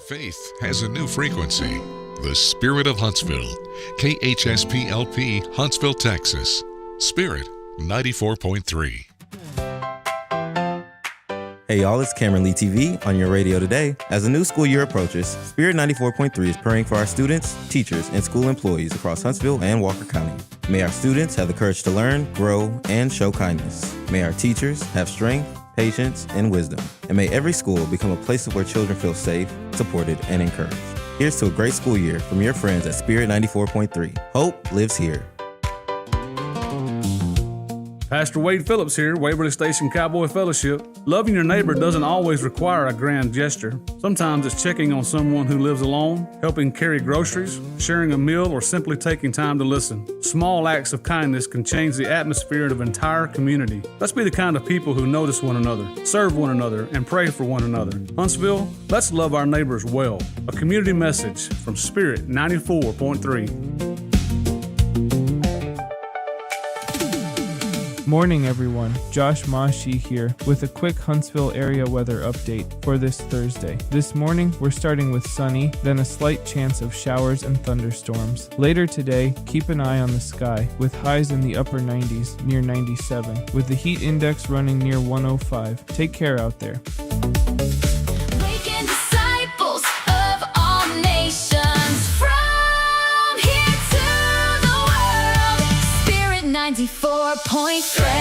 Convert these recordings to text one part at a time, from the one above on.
Faith has a new frequency. The Spirit of Huntsville. KHSPLP, Huntsville, Texas. Spirit 94.3. Hey y'all, it's Cameron Lee TV on your radio today. As the new school year approaches, Spirit 94.3 is praying for our students, teachers, and school employees across Huntsville and Walker County. May our students have the courage to learn, grow, and show kindness. May our teachers have strength, patience, and wisdom. And may every school become a place where children feel safe, supported, and encouraged. Here's to a great school year from your friends at Spirit 94.3. Hope lives here. Pastor Wade Phillips here, Waverly Station Cowboy Fellowship. Loving your neighbor doesn't always require a grand gesture. Sometimes it's checking on someone who lives alone, helping carry groceries, sharing a meal, or simply taking time to listen. Small acts of kindness can change the atmosphere of an entire community. Let's be the kind of people who notice one another, serve one another, and pray for one another. Huntsville, let's love our neighbors well. A community message from Spirit 94.3. Morning everyone, Josh Mashi here with a quick Huntsville area weather update for this Thursday. This morning we're starting with sunny, then a slight chance of showers and thunderstorms. Later today, keep an eye on the sky with highs in the upper 90s near 97, with the heat index running near 105. Take care out there. Making disciples of all nations from here to the world. Spirit 94.3.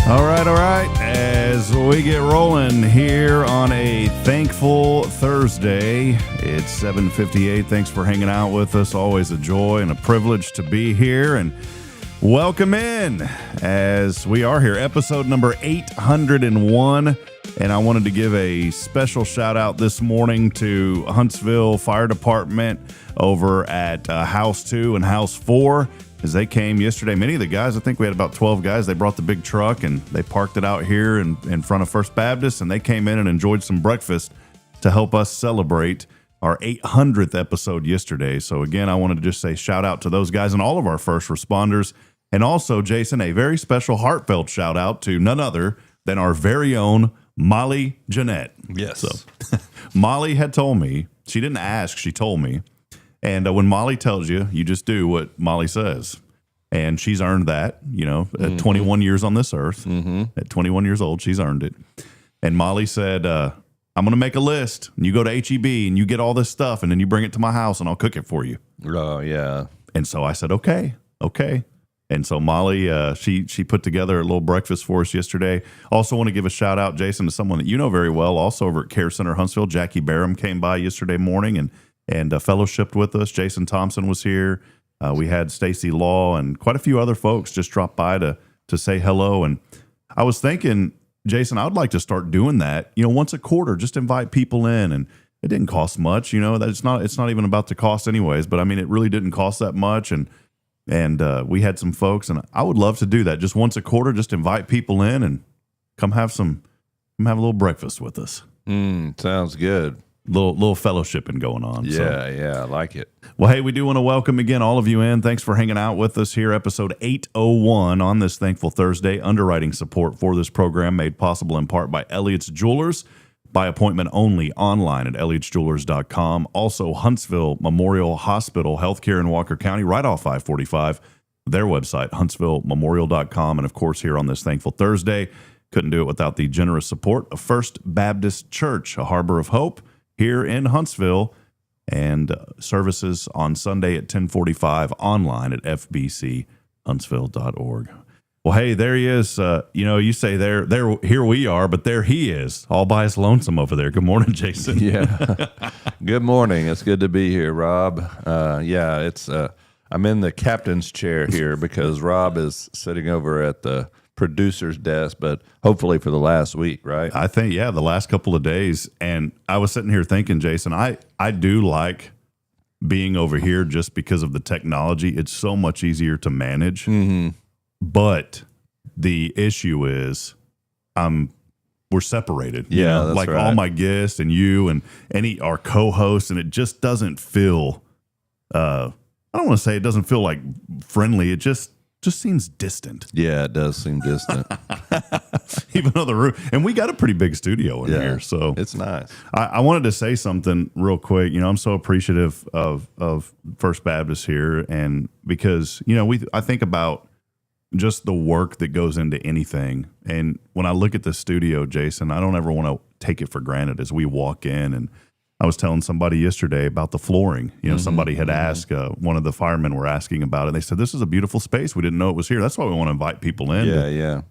All right. As we get rolling here on a thankful Thursday, it's 7:58. Thanks for hanging out with us. Always a joy and a privilege to be here. And welcome in as we are here, episode number 801. And I wanted to give a special shout out this morning to Huntsville Fire Department over at House 2 and House 4. As they came yesterday, many of the guys, I think we had about 12 guys, they brought the big truck and they parked it out here in front of First Baptist, and they came in and enjoyed some breakfast to help us celebrate our 800th episode yesterday. So again, I wanted to just say shout out to those guys and all of our first responders. And also, Jason, a very special heartfelt shout out to none other than our very own Molly Jeanette. Yes. So Molly had told me, she didn't ask, she told me. And when Molly tells you, you just do what Molly says. And she's earned that, at 21 years on this earth. At 21 years old, she's earned it. And Molly said, I'm going to make a list. And you go to HEB and you get all this stuff. And then you bring it to my house and I'll cook it for you. Oh, yeah. And so I said, okay. And so Molly, she put together a little breakfast for us yesterday. Also want to give a shout out, Jason, to someone that you know very well, also over at Care Center Huntsville. Jackie Barham came by yesterday morning and fellowshipped with us. Jason Thompson was here. We had Stacy Law and quite a few other folks just dropped by to say hello. And I was thinking, Jason, I would like to start doing that. Once a quarter, just invite people in, and it didn't cost much. That it's not even about the cost anyways. But I mean, it really didn't cost that much, and we had some folks, and I would love to do that. Just once a quarter, just invite people in and come have a little breakfast with us. Sounds good. Little fellowshipping going on. Yeah, I like it. Well, hey, we do want to welcome again all of you in. Thanks for hanging out with us here, episode 801 on this Thankful Thursday. Underwriting support for this program made possible in part by Elliott's Jewelers. By appointment only online at elliotsjewelers.com. Also, Huntsville Memorial Hospital Healthcare in Walker County, right off I-45. Their website, huntsvillememorial.com. And of course, here on this Thankful Thursday, couldn't do it without the generous support of First Baptist Church, a harbor of hope here in Huntsville, and services on Sunday at 1045 online at fbchuntsville.org. Well, hey, there he is. You say there, here we are, but there he is, all by his lonesome over there. Good morning, Jason. Yeah. Good morning. It's good to be here, Rob. I'm in the captain's chair here because Rob is sitting over at the producer's desk, but hopefully for the last week, right? I think, yeah, the last couple of days. And I was sitting here thinking, Jason, I do like being over here just because of the technology. It's so much easier to manage. But the issue is we're separated. You know? That's like right. all my guests and you and our co-hosts, and it just doesn't feel I don't want to say it doesn't feel like friendly. It just seems distant. Yeah, it does seem distant. Even though the room, and we got a pretty big studio in here, so it's nice. I wanted to say something real quick. You know, I'm so appreciative of First Baptist here, and because I think about just the work that goes into anything, and when I look at the studio, Jason, I don't ever want to take it for granted as we walk in. And I was telling somebody yesterday about the flooring. Somebody had asked, one of the firemen were asking about it. They said, this is a beautiful space. We didn't know it was here. That's why we want to invite people in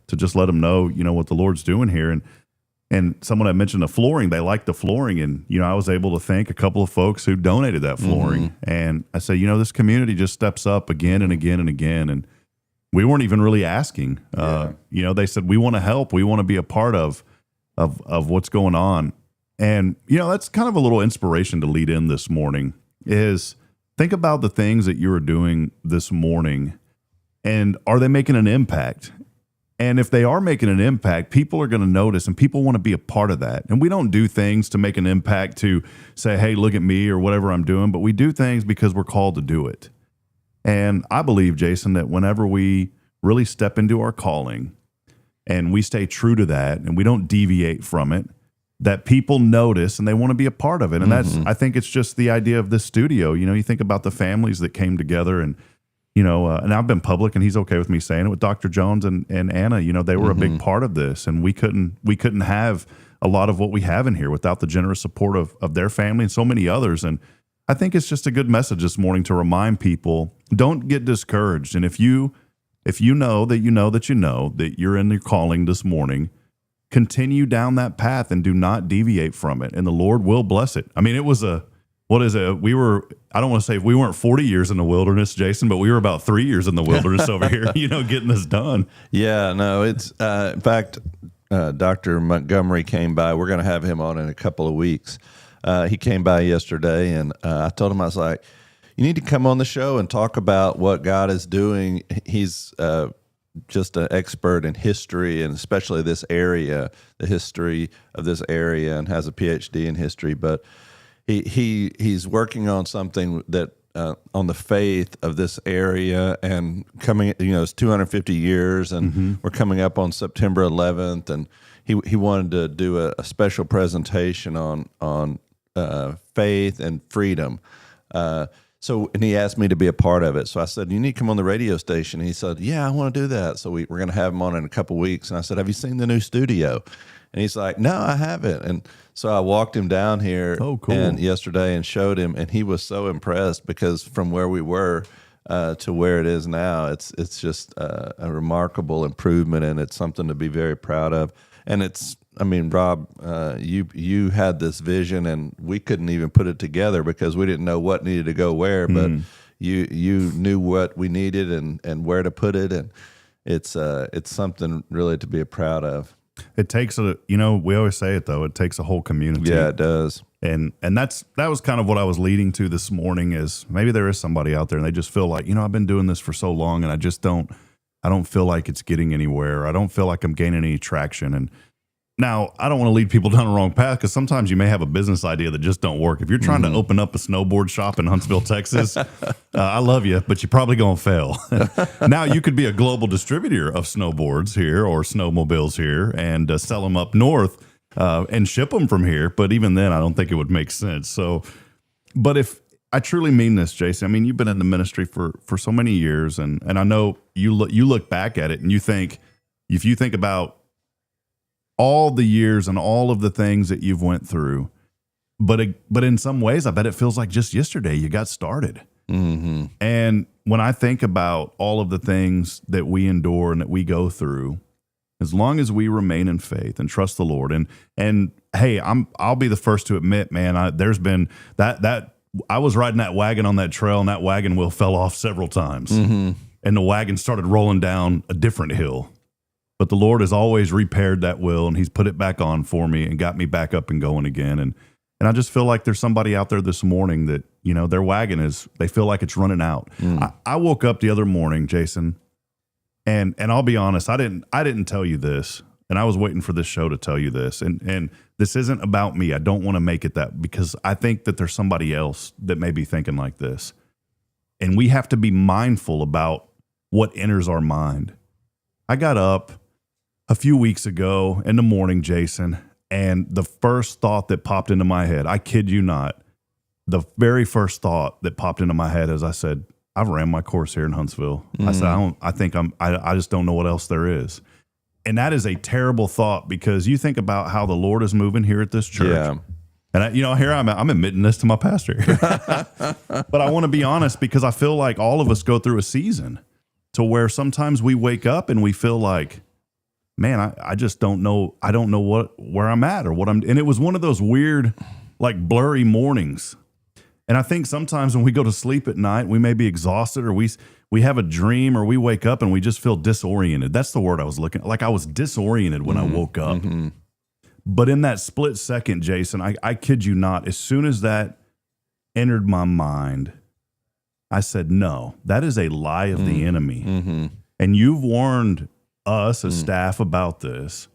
to just let them know, what the Lord's doing here. And someone had mentioned the flooring. They liked the flooring. And, I was able to thank a couple of folks who donated that flooring. And I said, this community just steps up again and again and again. And we weren't even really asking. They said, we want to help. We want to be a part of what's going on. And, that's kind of a little inspiration to lead in this morning is think about the things that you are doing this morning, and are they making an impact? And if they are making an impact, people are going to notice, and people want to be a part of that. And we don't do things to make an impact to say, hey, look at me or whatever I'm doing, but we do things because we're called to do it. And I believe, Jason, that whenever we really step into our calling and we stay true to that and we don't deviate from it, that people notice and they want to be a part of it. And I think it's just the idea of this studio. You think about the families that came together, and, and I've been public, and he's okay with me saying it, with Dr. Jones and Anna, they were a big part of this, and we couldn't have a lot of what we have in here without the generous support of their family and so many others. And I think it's just a good message this morning to remind people, don't get discouraged. And if you know that you're in your calling this morning, continue down that path and do not deviate from it, and the Lord will bless it. I mean, it was I don't want to say we weren't 40 years in the wilderness, Jason, but we were about 3 years in the wilderness over here, getting this done. Yeah, no, it's, in fact, Dr. Montgomery came by. We're going to have him on in a couple of weeks. He came by yesterday, and I told him, I was like, you need to come on the show and talk about what God is doing. He's just an expert in history, and especially this area, the history of this area, and has a PhD in history. But he's working on something that on the faith of this area, and coming, it's 250 years, and we're coming up on September 11th, and he wanted to do a special presentation on faith and freedom. And he asked me to be a part of it. So I said, you need to come on the radio station. And he said, yeah, I want to do that. So we're going to have him on in a couple of weeks. And I said, have you seen the new studio? And he's like, no, I haven't. And so I walked him down here yesterday and showed him. And he was so impressed, because from where we were to where it is now, it's just a remarkable improvement. And it's something to be very proud of. And Rob, you had this vision, and we couldn't even put it together because we didn't know what needed to go where, but you knew what we needed and where to put it, and it's something really to be proud of. It takes we always say it though, it takes a whole community. Yeah, it does. And that was kind of what I was leading to this morning, is maybe there is somebody out there and they just feel like, I've been doing this for so long, and I don't feel like it's getting anywhere. I don't feel like I'm gaining any traction. And now, I don't want to lead people down the wrong path, because sometimes you may have a business idea that just don't work. If you're trying to open up a snowboard shop in Huntsville, Texas, I love you, but you're probably going to fail. Now, you could be a global distributor of snowboards here or snowmobiles here and sell them up north and ship them from here. But even then, I don't think it would make sense. So, but if I truly mean this, Jason, you've been in the ministry for so many years, and I know you look back at it and you think, if you think about all the years and all of the things that you've went through, but in some ways, I bet it feels like just yesterday you got started. And when I think about all of the things that we endure and that we go through, as long as we remain in faith and trust the Lord, and hey, I'll be the first to admit, man, there's been that I was riding that wagon on that trail, and that wagon wheel fell off several times, and the wagon started rolling down a different hill. but the Lord has always repaired that wheel, and he's put it back on for me and got me back up and going again. And I just feel like there's somebody out there this morning that, their wagon they feel like it's running out. I woke up the other morning, Jason, and I'll be honest, I didn't tell you this, and I was waiting for this show to tell you this. And this isn't about me. I don't want to make it that, because I think that there's somebody else that may be thinking like this. And we have to be mindful about what enters our mind. I got up a few weeks ago in the morning, Jason, and the first thought that popped into my head, I kid you not, the very first thought that popped into my head is I said, I've ran my course here in Huntsville. I said, I just don't know what else there is. And that is a terrible thought, because you think about how the Lord is moving here at this church. Yeah. And here I'm admitting this to my pastor. But I want to be honest, because I feel like all of us go through a season to where sometimes we wake up and we feel like, man, I just don't know. I don't know where I'm at or what I'm. And it was one of those weird, like blurry mornings. And I think sometimes when we go to sleep at night, we may be exhausted, or we have a dream, or we wake up and we just feel disoriented. That's the word I was looking at. Like I was disoriented when I woke up. Mm-hmm. But in that split second, Jason, I kid you not, as soon as that entered my mind, I said, no, that is a lie of the enemy. Mm-hmm. And you've warned us as staff about this,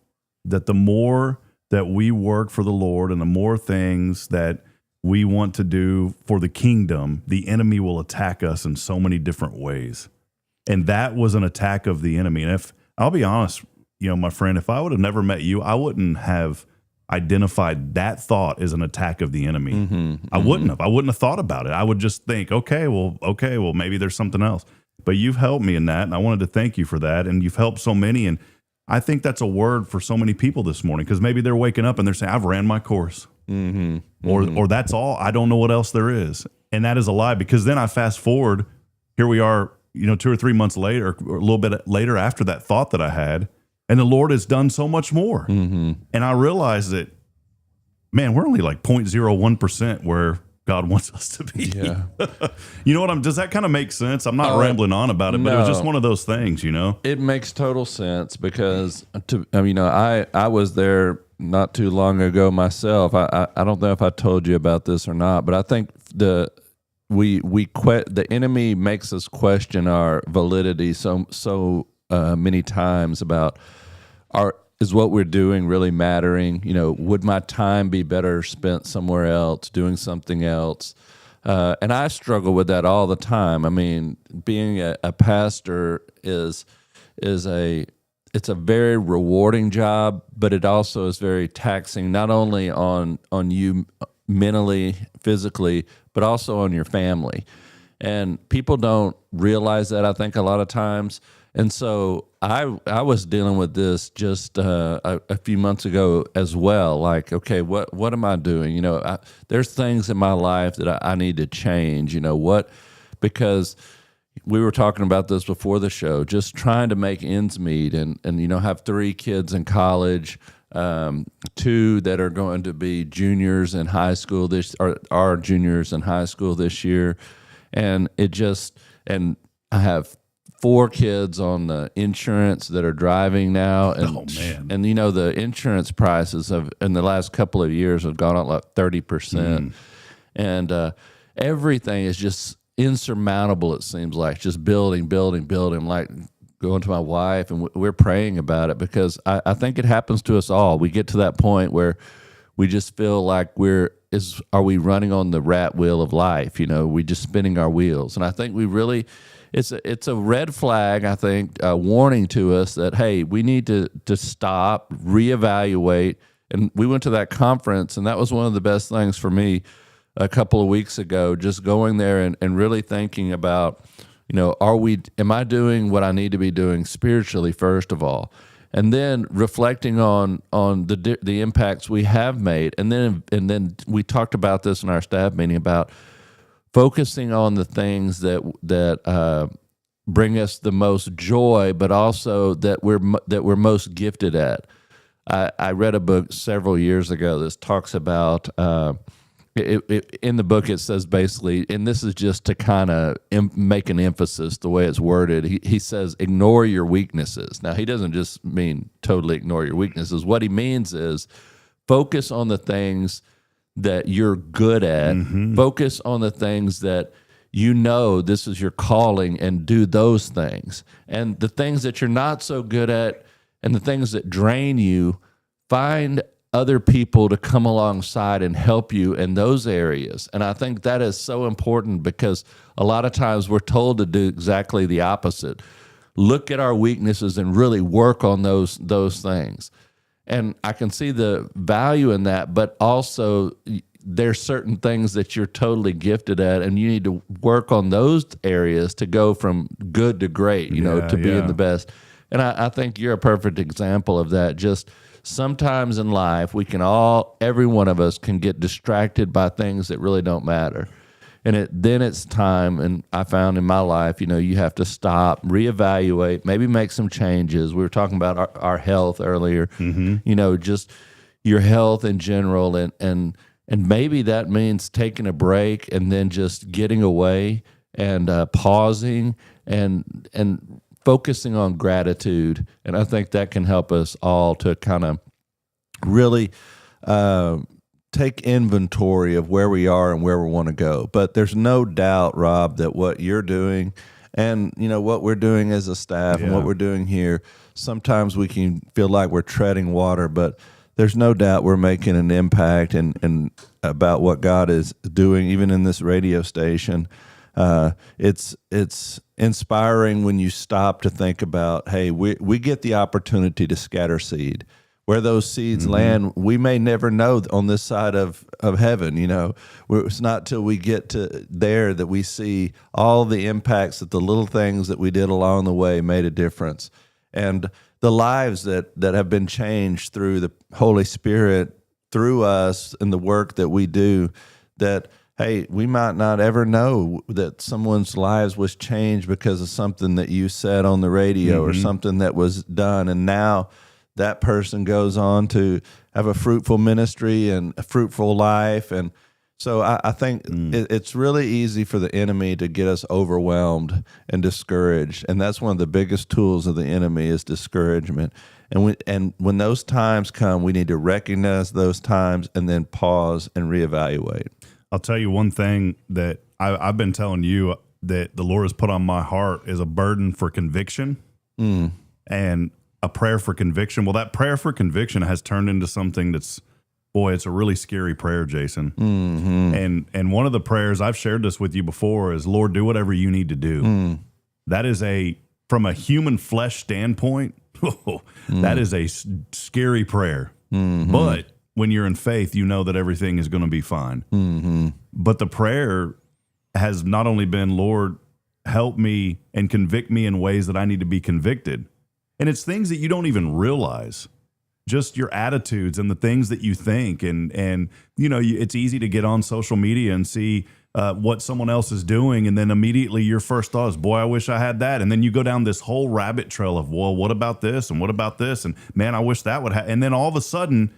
that the more that we work for the Lord and the more things that we want to do for the kingdom, the enemy will attack us in so many different ways. And that was an attack of the enemy. And if I'll be honest, my friend, if I would have never met you, I wouldn't have identified that thought as an attack of the enemy. Mm-hmm. I wouldn't have thought about it. I would just think, okay, well, maybe there's something else. But you've helped me in that, and I wanted to thank you for that. And you've helped so many. And I think that's a word for so many people this morning, because maybe they're waking up and they're saying, I've ran my course. Mm-hmm. Or that's all. I don't know what else there is. And that is a lie, because then I fast forward, here we are, 2 or 3 months later, or a little bit later after that thought that I had, and the Lord has done so much more. Mm-hmm. And I realized that, man, we're only like 0.01% where God wants us to be. Yeah. Does that kind of make sense? I'm not rambling on about it, but it was just one of those things, It makes total sense, because I was there not too long ago myself. I don't know if I told you about this or not, but I think the enemy makes us question our validity so many times about is what we're doing really mattering? Would my time be better spent somewhere else, doing something else? And I struggle with that all the time. I mean, being a pastor is it's a very rewarding job, but it also is very taxing, not only on you mentally, physically, but also on your family. And people don't realize that, I think, a lot of times. And so I was dealing with this just a few months ago as well. Like, okay, what am I doing? There's things in my life that I need to change. Because we were talking about this before the show, just trying to make ends meet, and have 3 kids in college, 2 that are going to be juniors in high school are juniors in high school this year, and I have 4 kids on the insurance that are driving now, and and the insurance prices in the last couple of years have gone up like 30%, and everything is just insurmountable. It seems like just building. Like going to my wife, and we're praying about it, because I think it happens to us all. We get to that point where we just feel like are we running on the rat wheel of life? We just spinning our wheels, and I think we really. It's a red flag, I think, a warning to us that, hey, we need to stop, reevaluate. And we went to that conference, and that was one of the best things for me a couple of weeks ago, just going there and really thinking about, am I doing what I need to be doing spiritually, first of all, and then reflecting on the impacts we have made. And then we talked about this in our staff meeting about focusing on the things that bring us the most joy, but also that we're most gifted at. I read a book several years ago that talks about in the book, it says basically, and this is just to kind of make an emphasis the way it's worded. He says, ignore your weaknesses. Now, he doesn't just mean totally ignore your weaknesses. What he means is focus on the things that you're good at. Focus on the things that you know this is your calling, and do those things. And the things that you're not so good at and the things that drain you, find other people to come alongside and help you in those areas. And I think that is so important, because a lot of times we're told to do exactly the opposite. Look at our weaknesses and really work on those things. And I can see the value in that, but also there's certain things that you're totally gifted at, and you need to work on those areas to go from good to great, to being the best. And I think you're a perfect example of that. Just sometimes in life, every one of us can get distracted by things that really don't matter. And then it's time, and I found in my life, you have to stop, reevaluate, maybe make some changes. We were talking about our health earlier, just your health in general. And maybe that means taking a break and then just getting away and pausing and focusing on gratitude. And I think that can help us all to kind of really take inventory of where we are and where we want to go. But there's no doubt, Rob, that what you're doing and, what we're doing as a staff and what we're doing here, sometimes we can feel like we're treading water, but there's no doubt we're making an impact and about what God is doing, even in this radio station. It's inspiring when you stop to think about, hey, we get the opportunity to scatter seed. Where those seeds land, we may never know on this side of heaven. It's not till we get to there that we see all the impacts that the little things that we did along the way made a difference, and the lives that have been changed through the Holy Spirit, through us and the work that we do. That, hey, we might not ever know that someone's lives was changed because of something that you said on the radio or something that was done. And now that person goes on to have a fruitful ministry and a fruitful life. And so I think it's really easy for the enemy to get us overwhelmed and discouraged. And that's one of the biggest tools of the enemy is discouragement. And when those times come, we need to recognize those times and then pause and reevaluate. I'll tell you one thing that I've been telling you that the Lord has put on my heart is a burden for conviction and a prayer for conviction. Well, that prayer for conviction has turned into something that's, boy, it's a really scary prayer, Jason. And one of the prayers, I've shared this with you before, is, Lord, do whatever you need to do. That is from a human flesh standpoint, that is a scary prayer. But when you're in faith, you know that everything is going to be fine. But the prayer has not only been, Lord, help me and convict me in ways that I need to be convicted. And it's things that you don't even realize, just your attitudes and the things that you think. And it's easy to get on social media and see what someone else is doing, and then immediately your first thought is, boy, I wish I had that. And then you go down this whole rabbit trail of, well, what about this? And what about this? And man, I wish that would happen. And then all of a sudden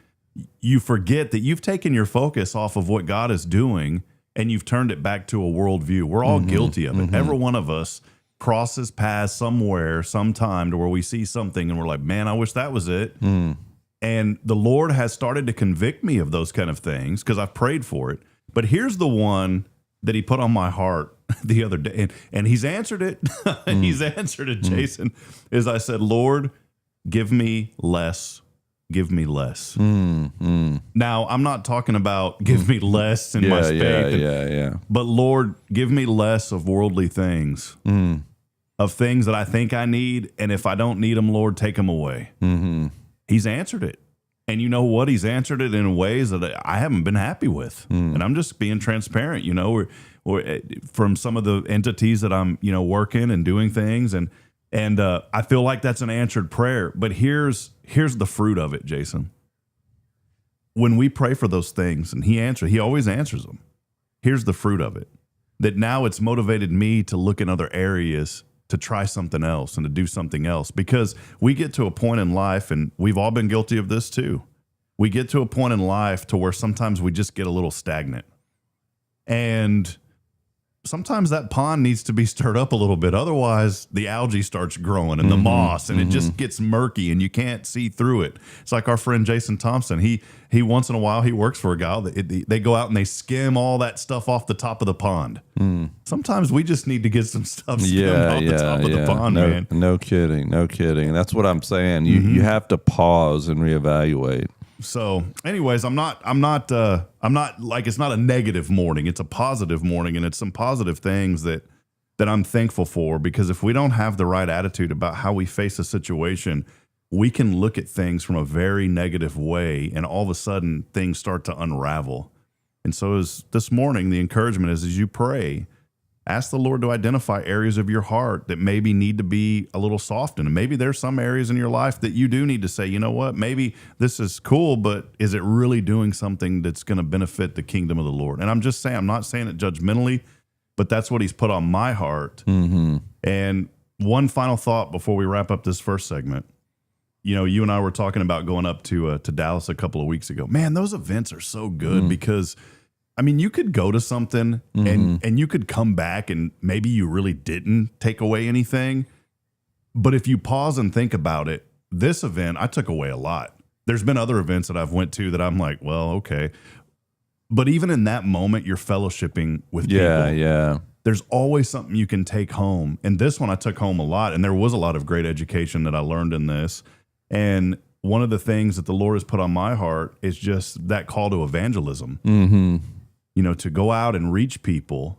you forget that you've taken your focus off of what God is doing and you've turned it back to a worldview. We're all guilty of it. Every one of us crosses paths somewhere, sometime, to where we see something and we're like, man, I wish that was it. And the Lord has started to convict me of those kind of things because I've prayed for it. But here's the one that he put on my heart the other day, and he's answered it. He's answered it, Jason, is I said, Lord, give me less. Give me less. Now, I'm not talking about give me less in my faith. But Lord, give me less of worldly things, of things that I think I need. And if I don't need them, Lord, take them away. He's answered it. And you know what? He's answered it in ways that I haven't been happy with. And I'm just being transparent, or from some of the entities that I'm, working and doing things. And I feel like that's an answered prayer. But here's the fruit of it, Jason. When we pray for those things and he always answers them. Here's the fruit of it. That now it's motivated me to look in other areas, to try something else and to do something else, because we get to a point in life, and we've all been guilty of this too. We get to a point in life to where sometimes we just get a little stagnant. And sometimes that pond needs to be stirred up a little bit. Otherwise, the algae starts growing and the moss, and it just gets murky and you can't see through it. It's like our friend Jason Thompson. He once in a while, he works for a guy. They go out and they skim all that stuff off the top of the pond. Sometimes we just need to get some stuff skimmed off the top of the pond, man. No kidding. That's what I'm saying. You have to pause and reevaluate. So, anyways, I'm not like, it's not a negative morning. It's a positive morning, and it's some positive things that I'm thankful for, because if we don't have the right attitude about how we face a situation, we can look at things from a very negative way, and all of a sudden things start to unravel. And so as this morning, the encouragement is, as you pray, ask the Lord to identify areas of your heart that maybe need to be a little softened. And maybe there's some areas in your life that you do need to say, you know what, maybe this is cool, but is it really doing something that's going to benefit the kingdom of the Lord? And I'm just saying, I'm not saying it judgmentally, but that's what he's put on my heart. And one final thought before we wrap up this first segment. You know, you and I were talking about going up to Dallas a couple of weeks ago. Man, those events are so good because I mean, you could go to something and you could come back and maybe you really didn't take away anything. But if you pause and think about it, this event, I took away a lot. There's been other events that I've went to that I'm like, well, okay. But even in that moment, you're fellowshipping with people. Yeah. There's always something you can take home. And this one I took home a lot. And there was a lot of great education that I learned in this. And one of the things that the Lord has put on my heart is just that call to evangelism. You know, to go out and reach people.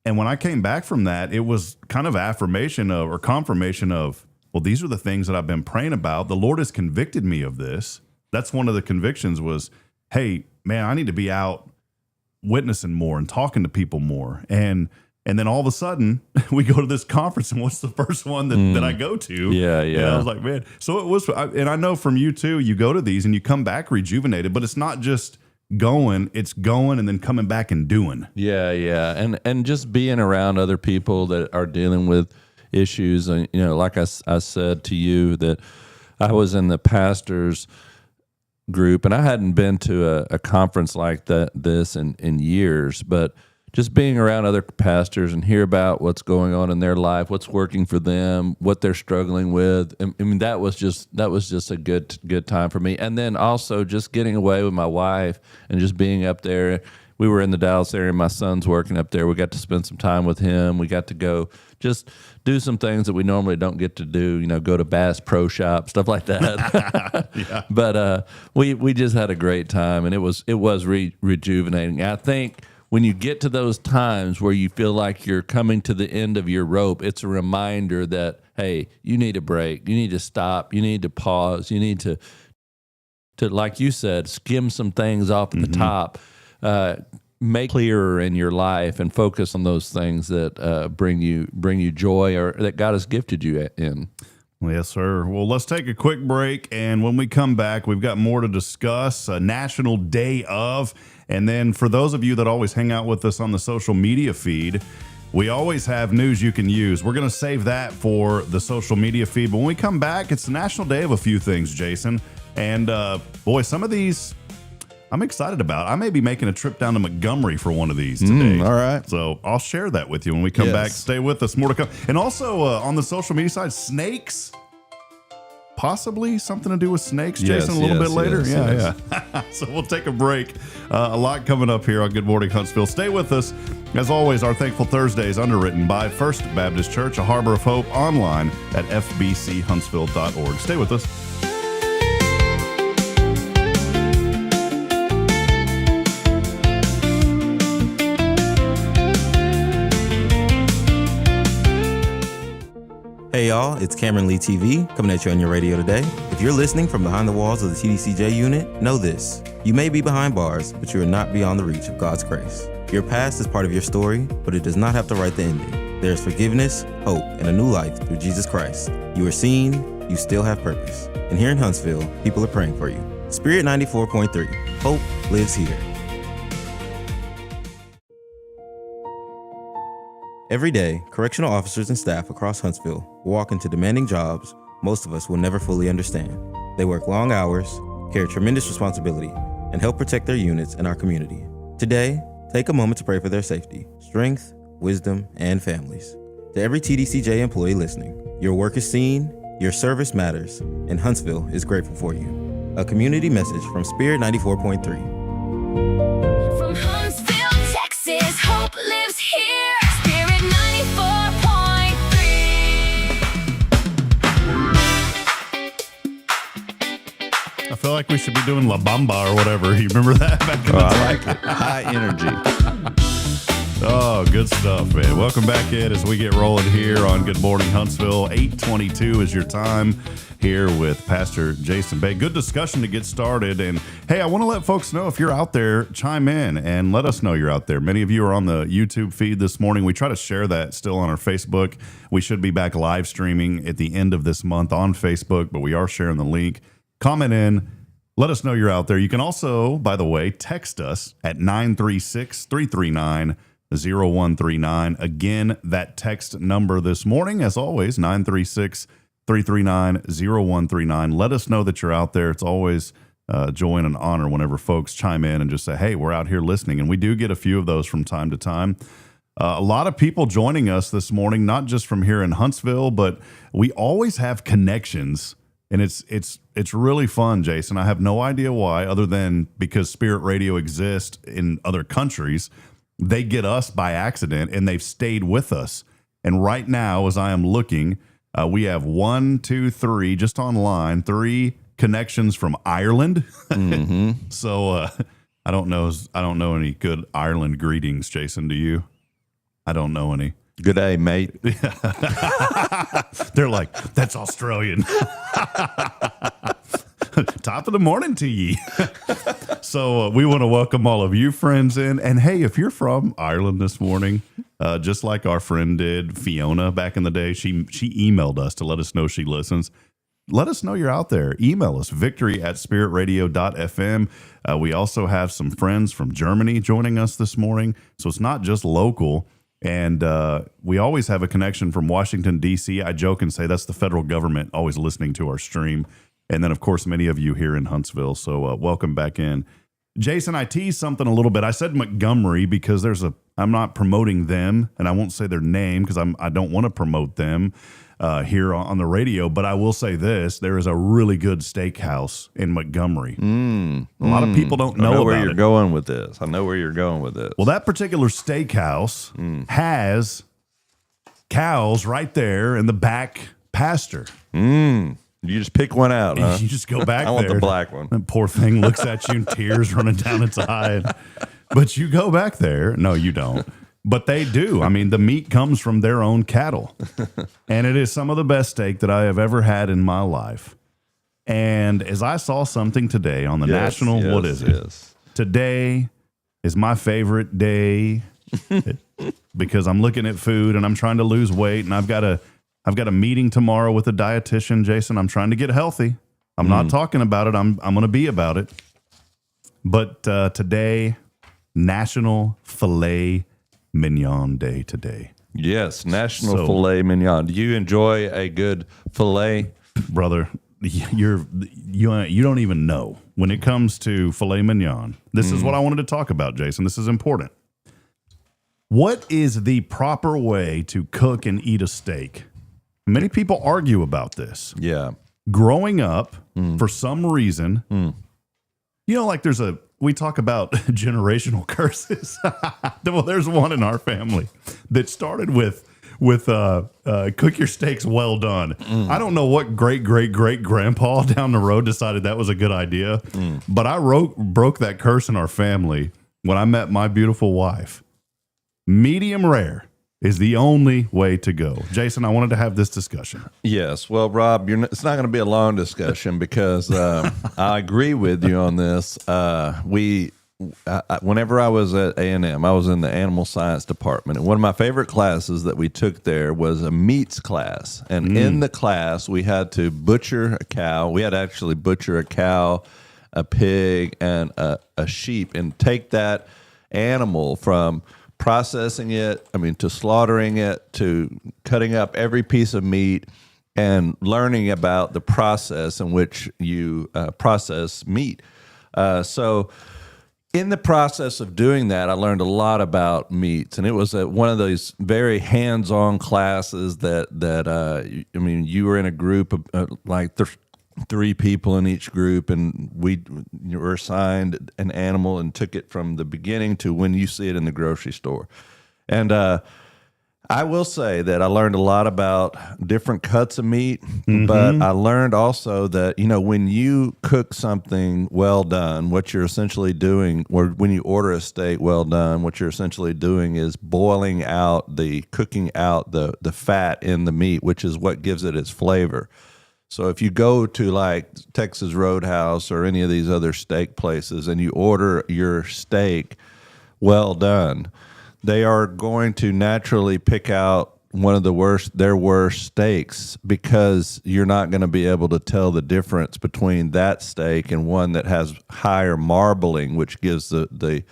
And when I came back from that, it was kind of affirmation of, or confirmation of, well, these are the things that I've been praying about. The Lord has convicted me of this. That's one of the convictions was, hey, man, I need to be out witnessing more and talking to people more. And then all of a sudden we go to this conference, and what's the first one that I go to? Yeah. And I was like, man, so it was, and I know from you too, you go to these and you come back rejuvenated, but it's not just it's going and then coming back and doing. Yeah. And just being around other people that are dealing with issues. And, you know, like I said to you that I was in the pastors group, and I hadn't been to a conference like this in years, but just being around other pastors and hear about what's going on in their life, what's working for them, what they're struggling with. I mean, that was just a good time for me. And then also just getting away with my wife and just being up there. We were in the Dallas area. My son's working up there. We got to spend some time with him. We got to go just do some things that we normally don't get to do, you know, go to Bass Pro Shop, stuff like that. Yeah. But we just had a great time, and it was rejuvenating. I think when you get to those times where you feel like you're coming to the end of your rope, it's a reminder that, hey, you need a break. You need to stop. You need to pause. You need to like you said, skim some things off at the top, make clearer in your life, and focus on those things that bring you joy, or that God has gifted you in. Well, yes, sir. Well, let's take a quick break, and when we come back, we've got more to discuss. National Day of, and then for those of you that always hang out with us on the social media feed, we always have news you can use. We're going to save that for the social media feed, but when we come back, it's the National Day of a few things, Jason. And boy, some of these I'm excited about. I may be making a trip down to Montgomery for one of these today. All right. So I'll share that with you when we come back. Stay with us. More to come. And also on the social media side, snakes. Possibly something to do with snakes, Jason, a little bit later. Yeah. So we'll take a break. A lot coming up here on Good Morning Huntsville. Stay with us. As always, our Thankful Thursday is underwritten by First Baptist Church, a harbor of hope, online at fbchuntsville.org. Stay with us. Hey y'all, it's Cameron Lee TV coming at you on your radio today. If you're listening from behind the walls of the TDCJ unit, know this. You may be behind bars, but you are not beyond the reach of God's grace. Your past is part of your story, but it does not have to write the ending. There is forgiveness, hope, and a new life through Jesus Christ. You are seen, you still have purpose. And here in Huntsville, people are praying for you. Spirit 94.3, hope lives here. Every day, correctional officers and staff across Huntsville walk into demanding jobs most of us will never fully understand. They work long hours, carry tremendous responsibility, and help protect their units and our community. Today, Take a moment to pray for their safety, strength, wisdom, and families. To every TDCJ employee listening, your work is seen, your service matters, and Huntsville is grateful for you. A community message from Spirit 94.3. From Huntsville, Texas, hope lives here. Spirit 94.3. I feel like we should be doing La Bamba or whatever. You remember that back in the day? I like it. High energy. Oh, good stuff, man. Welcome back in as we get rolling here on Good Morning Huntsville. 8:22 is your time here with Pastor Jason Bay. Good discussion to get started. And hey, I want to let folks know, if you're out there, chime in and let us know you're out there. Many of you are on the YouTube feed this morning. We try to share that still on our Facebook. We should be back live streaming at the end of this month on Facebook, but we are sharing the link. Comment in. Let us know you're out there. You can also, by the way, text us at 936-339-0139. Again, that text number this morning, as always, 936-339-0139. Let us know that you're out there. It's always joy and an honor whenever folks chime in and just say, hey, we're out here listening. And we do get a few of those from time to time. A lot of people joining us this morning, not just from here in Huntsville, but we always have connections. And it's really fun, Jason. I have no idea why, other than because Spirit Radio exists in other countries. They get us by accident, and they've stayed with us. And right now, as I am looking, we have 1, 2, 3, just online, 3 connections from Ireland. Mm-hmm. So I don't know any good Ireland greetings, Jason. Do you? I don't know any. Good day, mate. They're like, that's Australian. Top of the morning to ye. So we want to welcome all of you friends in. And hey, if you're from Ireland this morning, just like our friend did, Fiona, back in the day, she emailed us to let us know she listens. Let us know you're out there. Email us, victory@spiritradio.fm. We also have some friends from Germany joining us this morning. So it's not just local. And we always have a connection from Washington, D.C. I joke and say that's the federal government always listening to our stream. And then, of course, many of you here in Huntsville. So welcome back in. Jason, I teased something a little bit. I said Montgomery because I'm not promoting them, and I won't say their name because I don't want to promote them here on the radio. But I will say this. There is a really good steakhouse in Montgomery. A lot of people don't know where about you're it. going with this. I know where you're going with this. Well, that particular steakhouse has cows right there in the back pasture. You just pick one out, huh? You just go back I want there. the black one. That poor thing looks at you and tears running down its eye. But you go back there. No, you don't. But they do. I mean, the meat comes from their own cattle. And it is some of the best steak that I have ever had in my life. And as I saw something today on the national, what is it? Yes. Today is my favorite day because I'm looking at food and I'm trying to lose weight, and I've got a meeting tomorrow with a dietitian, Jason. I'm trying to get healthy. I'm not talking about it. I'm going to be about it. But today, National Filet Mignon Day today. Yes, National Filet Mignon. Do you enjoy a good filet? Brother, you don't even know. When it comes to filet mignon, this is what I wanted to talk about, Jason. This is important. What is the proper way to cook and eat a steak? Many people argue about this. Yeah. Growing up, for some reason, like we talk about generational curses. Well, there's one in our family that started with cook your steaks well done. I don't know what great grandpa down the road decided that was a good idea, but I broke that curse in our family when I met my beautiful wife. Medium rare is the only way to go. Jason, I wanted to have this discussion. Yes. Well, Rob, it's not going to be a long discussion because I agree with you on this. Whenever I was at A&M, I was in the animal science department. And one of my favorite classes that we took there was a meats class. And in the class, we had to butcher a cow. We had to actually butcher a cow, a pig, and a sheep, and take that animal from processing it, to slaughtering it, to cutting up every piece of meat, and learning about the process in which you process meat. So in the process of doing that, I learned a lot about meats, and it was one of those very hands-on classes that I mean, you were in a group of like 3 people in each group, and you were assigned an animal and took it from the beginning to when you see it in the grocery store. And I will say that I learned a lot about different cuts of meat, but I learned also that, when you cook something well done, what you're essentially doing, or when you order a steak well done, what you're essentially doing is cooking out the fat in the meat, which is what gives it its flavor. So if you go to like Texas Roadhouse or any of these other steak places and you order your steak well done, they are going to naturally pick out one of their worst steaks, because you're not going to be able to tell the difference between that steak and one that has higher marbling, which gives the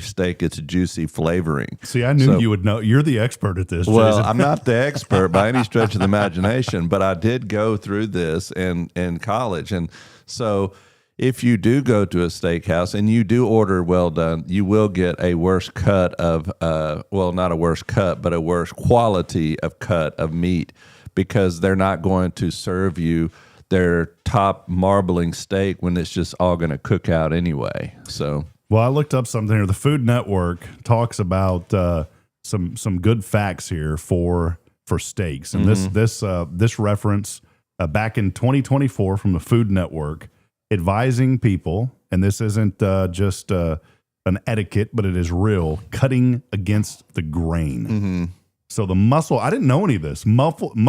steak its juicy flavoring. See, I knew you would know. You're the expert at this. Well, Jason. I'm not the expert by any stretch of the imagination, but I did go through this in college. And so if you do go to a steakhouse and you do order well done, you will get a worse cut of, not a worse cut, but a worse quality of cut of meat, because they're not going to serve you their top marbling steak when it's just all going to cook out anyway. So, well, I looked up something here. The Food Network talks about some good facts here for steaks, and this reference back in 2024 from the Food Network, advising people, and this isn't just an etiquette, but it is real, cutting against the grain. So the muscle, I didn't know any of this. Muscle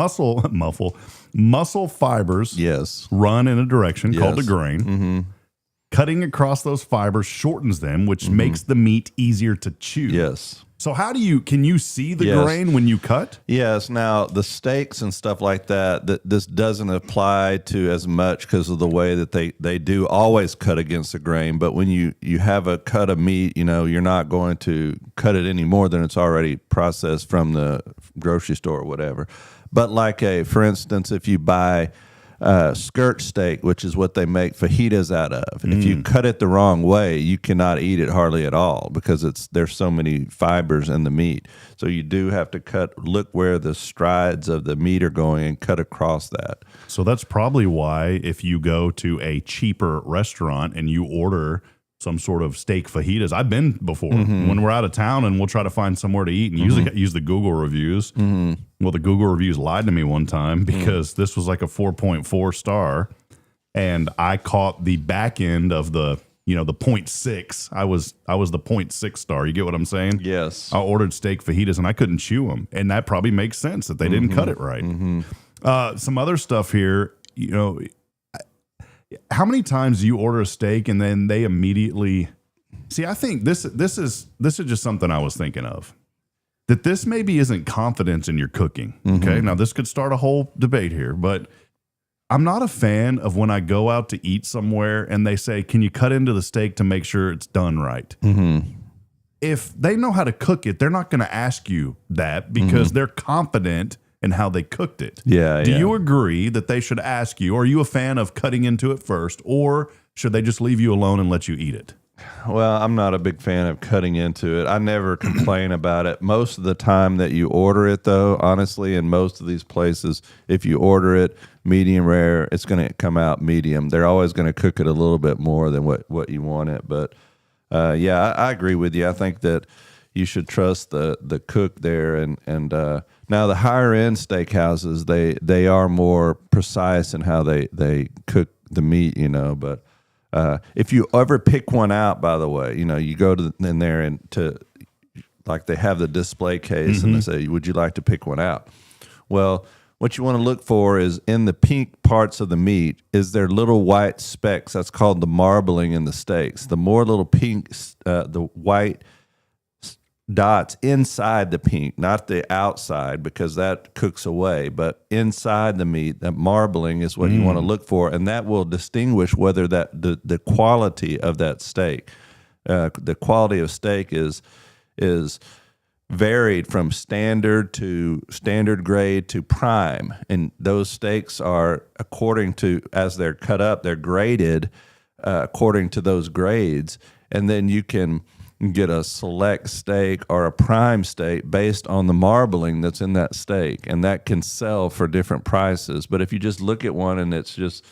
fibers, yes, run in a direction called the grain. Cutting across those fibers shortens them, which makes the meat easier to chew. Yes. So can you see the grain when you cut? Yes. Now, the steaks and stuff like that this doesn't apply to as much because of the way that they do always cut against the grain. But when you have a cut of meat, you're not going to cut it any more than it's already processed from the grocery store or whatever. But for instance, if you buy skirt steak, which is what they make fajitas out of, if you cut it the wrong way, you cannot eat it hardly at all, because there's so many fibers in the meat. So you do have to look where the strides of the meat are going and cut across that. So that's probably why if you go to a cheaper restaurant and you order some sort of steak fajitas, I've been before when we're out of town and we'll try to find somewhere to eat and usually use the Google reviews. Well, the Google reviews lied to me one time because this was like a 4.4 star, and I caught the back end of the 0.6. I was the 0.6 star. You get what I'm saying? Yes. I ordered steak fajitas and I couldn't chew them, and that probably makes sense that they didn't cut it right. Some other stuff here, how many times do you order a steak and then they immediately see? I think this is just something I was thinking of, that this maybe isn't confidence in your cooking. Okay, now this could start a whole debate here, but I'm not a fan of when I go out to eat somewhere and they say, "Can you cut into the steak to make sure it's done right?" If they know how to cook it, they're not going to ask you that because they're confident in how they cooked it. Do you agree that they should ask you, or are you a fan of cutting into it first, or should they just leave you alone and let you eat it? Well, I'm not a big fan of cutting into it. I never complain about it. Most of the time that you order it, though, honestly, in most of these places, if you order it medium rare, it's going to come out medium. They're always going to cook it a little bit more than what you want it. But, I agree with you. I think that you should trust the cook there. And now the higher end steakhouses, they are more precise in how they cook the meat, but if you ever pick one out, by the way, you go in there and they have the display case and they say, "Would you like to pick one out?" Well, what you want to look for is in the pink parts of the meat, is there little white specks? That's called the marbling in the steaks. The more little pink, the white dots inside the pink, not the outside, because that cooks away, but inside the meat, that marbling is what you want to look for, and that will distinguish whether the quality of that steak, the quality of steak is varied from standard to standard grade to prime, and those steaks are, according to as they're cut up, they're graded according to those grades. and then you can get a select steak or a prime steak based on the marbling that's in that steak, and that can sell for different prices. But if you just look at one and it's just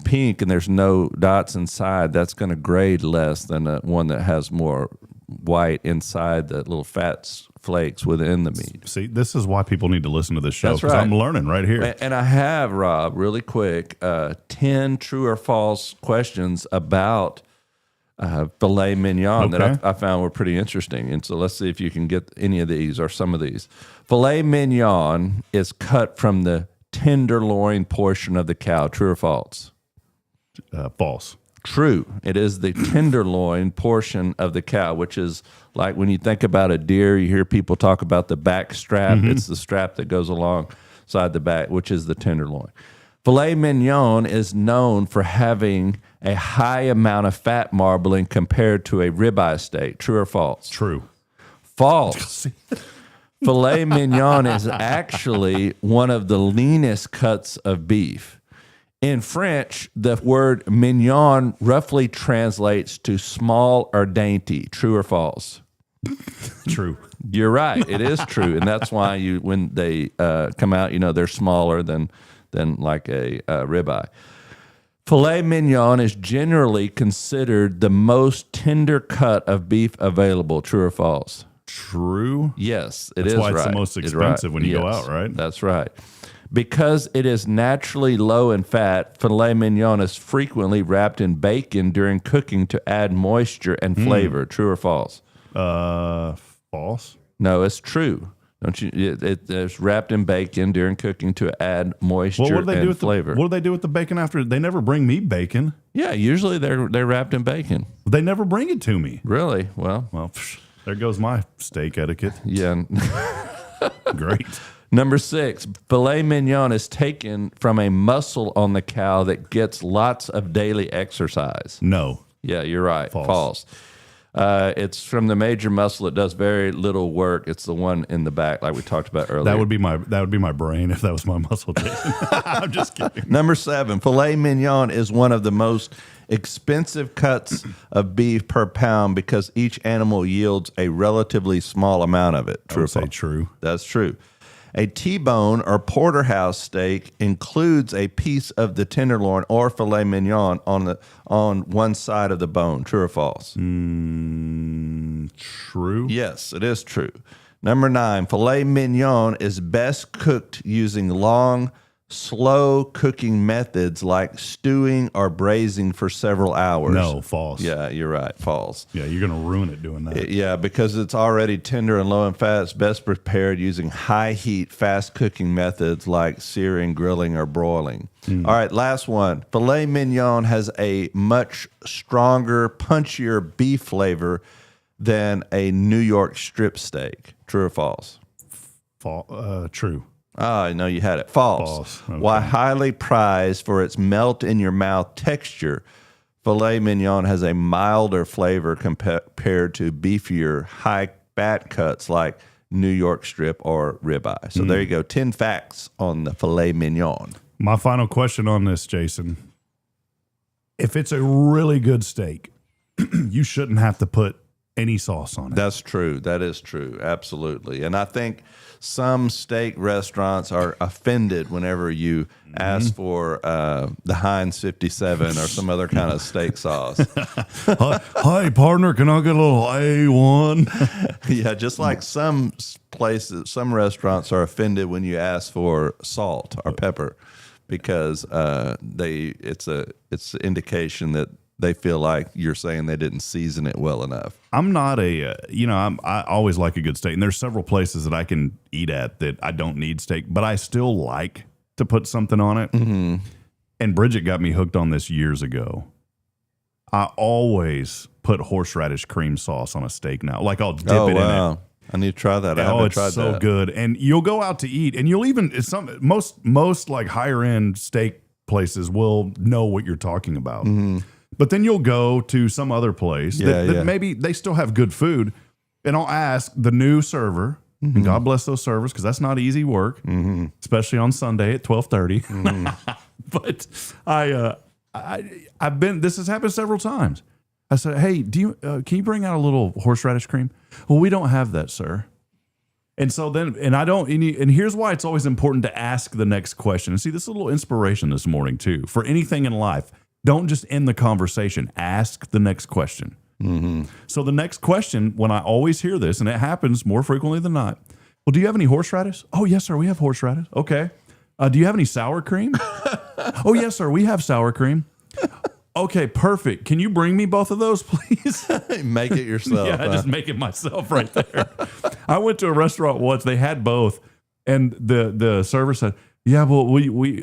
pink and there's no dots inside, that's going to grade less than one that has more white inside the little fat flakes within the meat. See, this is why people need to listen to this show. That's because right. I'm learning right here. And I have, Rob, really quick, 10 true or false questions about filet mignon that I found were pretty interesting. And so let's see if you can get any of these or some of these. Filet mignon is cut from the tenderloin portion of the cow. True or false? False. True. It is the tenderloin portion of the cow, which is like when you think about a deer, you hear people talk about the back strap. Mm-hmm. It's the strap that goes alongside the back, which is the tenderloin. Filet mignon is known for having a high amount of fat marbling compared to a ribeye steak. True or false? True. False. Filet mignon is actually one of the leanest cuts of beef. In French, the word mignon roughly translates to small or dainty. True or false? True. You're right. It is true, and that's why when they come out, they're smaller than like a ribeye. Filet mignon is generally considered the most tender cut of beef available. True or false? True. Yes, it That's is why it's right. the most expensive when you go out, right? That's right. Because it is naturally low in fat, filet mignon is frequently wrapped in bacon during cooking to add moisture and flavor. True or false? False. No, it's true. Don't you? It's wrapped in bacon during cooking to add moisture What do they do and with flavor. what do they do with the bacon after? They never bring me bacon. Yeah, usually they're wrapped in bacon. They never bring it to me. Really? Well, There goes my steak etiquette. yeah. Great. Number 6, filet mignon is taken from a muscle on the cow that gets lots of daily exercise. No. Yeah, you're right. False. It's from the major muscle that does very little work. It's the one in the back, like we talked about earlier. That would be my brain if that was my muscle, Jason. I'm just kidding. Number 7, filet mignon is one of the most expensive cuts of beef per pound because each animal yields a relatively small amount of it. I would say true. That's true. A T-bone or porterhouse steak includes a piece of the tenderloin or filet mignon on one side of the bone. True or false? True. Yes, it is true. Number 9, filet mignon is best cooked using long, slow cooking methods like stewing or braising for several hours. No, false. Yeah, you're right. False. Yeah, you're going to ruin it doing that. Yeah, because it's already tender and low in fat. It's best prepared using high heat, fast cooking methods like searing, grilling, or broiling. All right, last one. Filet mignon has a much stronger, punchier beef flavor than a New York strip steak. True or false? True. Ah, no, you had it. False. Okay. While highly prized for its melt in your mouth texture, filet mignon has a milder flavor compared to beefier, high fat cuts like New York strip or ribeye. So there you go. 10 facts on the filet mignon. My final question on this, Jason. If it's a really good steak, you shouldn't have to put any sauce on it. That's true. That is true. Absolutely. And I think some steak restaurants are offended whenever you ask for the Heinz 57 or some other kind of steak sauce. Hi, partner, can I get a little A1? Yeah, just like some places, some restaurants are offended when you ask for salt or pepper because it's an indication that they feel like you're saying they didn't season it well enough. I'm not I always like a good steak. And there's several places that I can eat at that I don't need steak, but I still like to put something on it. Mm-hmm. And Bridget got me hooked on this years ago. I always put horseradish cream sauce on a steak now. Like I'll dip it in it. I need to try that. I haven't tried it's so that. good. And you'll go out to eat and you'll even, most like higher end steak places will know what you're talking about. Mm-hmm. But then you'll go to some other place that maybe they still have good food, and I'll ask the new server, and God bless those servers because that's not easy work, especially on Sunday at 12:30. But I've been. This has happened several times. I said, hey, can you bring out a little horseradish cream? Well, we don't have that, sir. And so then, and here's why it's always important to ask the next question. And see, this is a little inspiration this morning too, for anything in life. Don't just end the conversation. Ask the next question. Mm-hmm. So the next question, when I always hear this, and it happens more frequently than not, well, do you have any horseradish? Oh, yes, sir, we have horseradish. Okay. Do you have any sour cream? Oh, yes, sir, we have sour cream. Okay, perfect. Can you bring me both of those, please? Make it yourself. Yeah, just make it myself right there. I went to a restaurant once. They had both, and the server said, "Yeah, well, we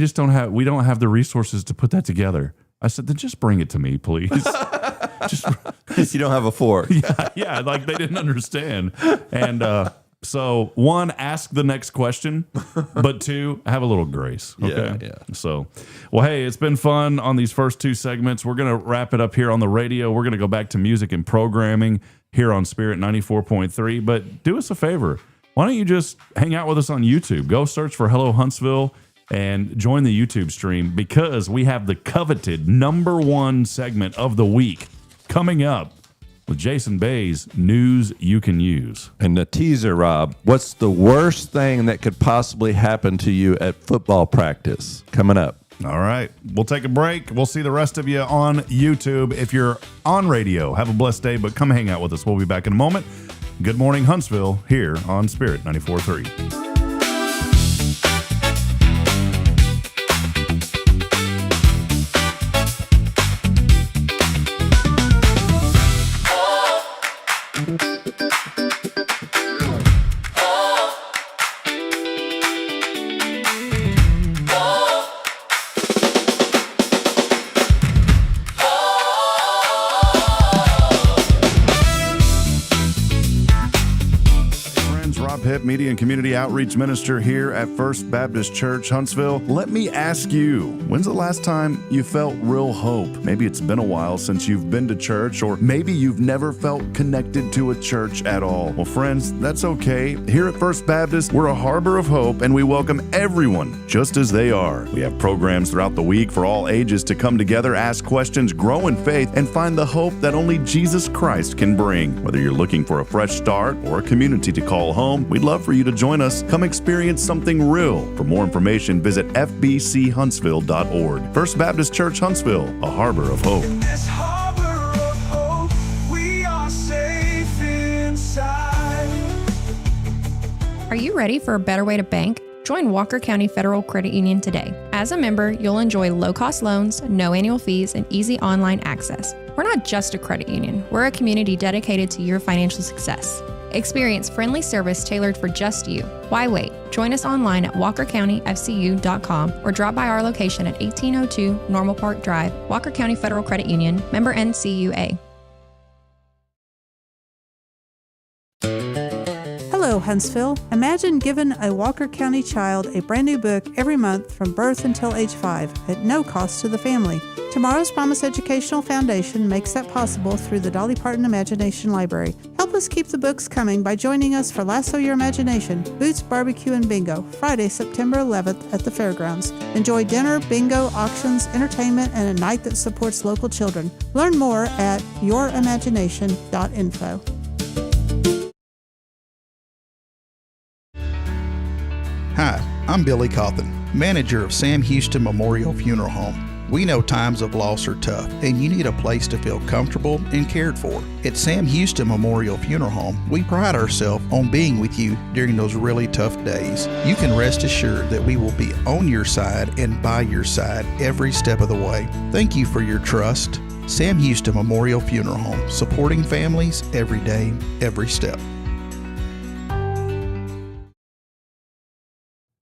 just don't have the resources to put that together." I said, "Then just bring it to me, please." You don't have a fork. Yeah, like they didn't understand. And so, one, ask the next question, but two, have a little grace. Okay. Yeah. So, well, hey, it's been fun on these first two segments. We're going to wrap it up here on the radio. We're going to go back to music and programming here on Spirit 94.3. But do us a favor. Why don't you just hang out with us on YouTube? Go search for Hello Huntsville and join the YouTube stream, because we have the coveted #1 segment of the week coming up with Jason Bay's News You Can Use. And the teaser, Rob, what's the worst thing that could possibly happen to you at football practice? Coming up. All right. We'll take a break. We'll see the rest of you on YouTube. If you're on radio, have a blessed day, but come hang out with us. We'll be back in a moment. Good morning, Huntsville, here on Spirit 94.3. Media and Community Outreach Minister here at First Baptist Church, Huntsville. Let me ask you, when's the last time you felt real hope? Maybe it's been a while since you've been to church, or maybe you've never felt connected to a church at all. Well, friends, that's okay. Here at First Baptist, we're a harbor of hope, and we welcome everyone just as they are. We have programs throughout the week for all ages to come together, ask questions, grow in faith, and find the hope that only Jesus Christ can bring. Whether you're looking for a fresh start or a community to call home, we'd love for you to join us. Come experience something real. For more information, visit fbchuntsville.org. First Baptist Church Huntsville, a harbor of hope. In this harbor of hope, we are safe inside. Are you ready for a better way to bank? Join Walker County Federal Credit Union today. As a member, you'll enjoy low-cost loans, no annual fees, and easy online access. We're not just a credit union. We're a community dedicated to your financial success. Experience friendly service tailored for just you. Why wait? Join us online at walkercountyfcu.com or drop by our location at 1802 Normal Park Drive, Walker County Federal Credit Union, member NCUA. Hello, Huntsville. Imagine giving a Walker County child a brand new book every month from birth until age 5 at no cost to the family. Tomorrow's Promise Educational Foundation makes that possible through the Dolly Parton Imagination Library. Help us keep the books coming by joining us for Lasso Your Imagination, Boots, Barbecue, and Bingo, Friday, September 11th at the fairgrounds. Enjoy dinner, bingo, auctions, entertainment, and a night that supports local children. Learn more at yourimagination.info. Hi, I'm Billy Cawthon, manager of Sam Houston Memorial Funeral Home. We know times of loss are tough, and you need a place to feel comfortable and cared for. At Sam Houston Memorial Funeral Home, we pride ourselves on being with you during those really tough days. You can rest assured that we will be on your side and by your side every step of the way. Thank you for your trust. Sam Houston Memorial Funeral Home, supporting families every day, every step.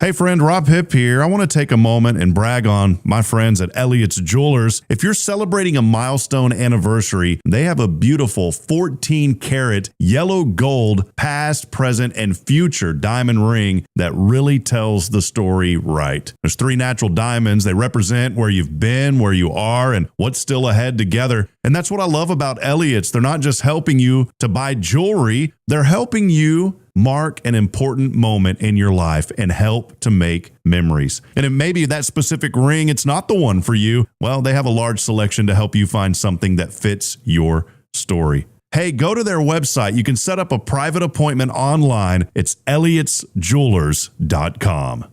Hey friend, Rob Hipp here. I want to take a moment and brag on my friends at Elliott's Jewelers. If you're celebrating a milestone anniversary, they have a beautiful 14-karat yellow gold past, present, and future diamond ring that really tells the story right. There's 3 natural diamonds. They represent where you've been, where you are, and what's still ahead together. And that's what I love about Elliott's. They're not just helping you to buy jewelry, they're helping you mark an important moment in your life and help to make memories. And if maybe that specific ring, it's not the one for you, well, they have a large selection to help you find something that fits your story. Hey, go to their website. You can set up a private appointment online. It's elliotsjewelers.com.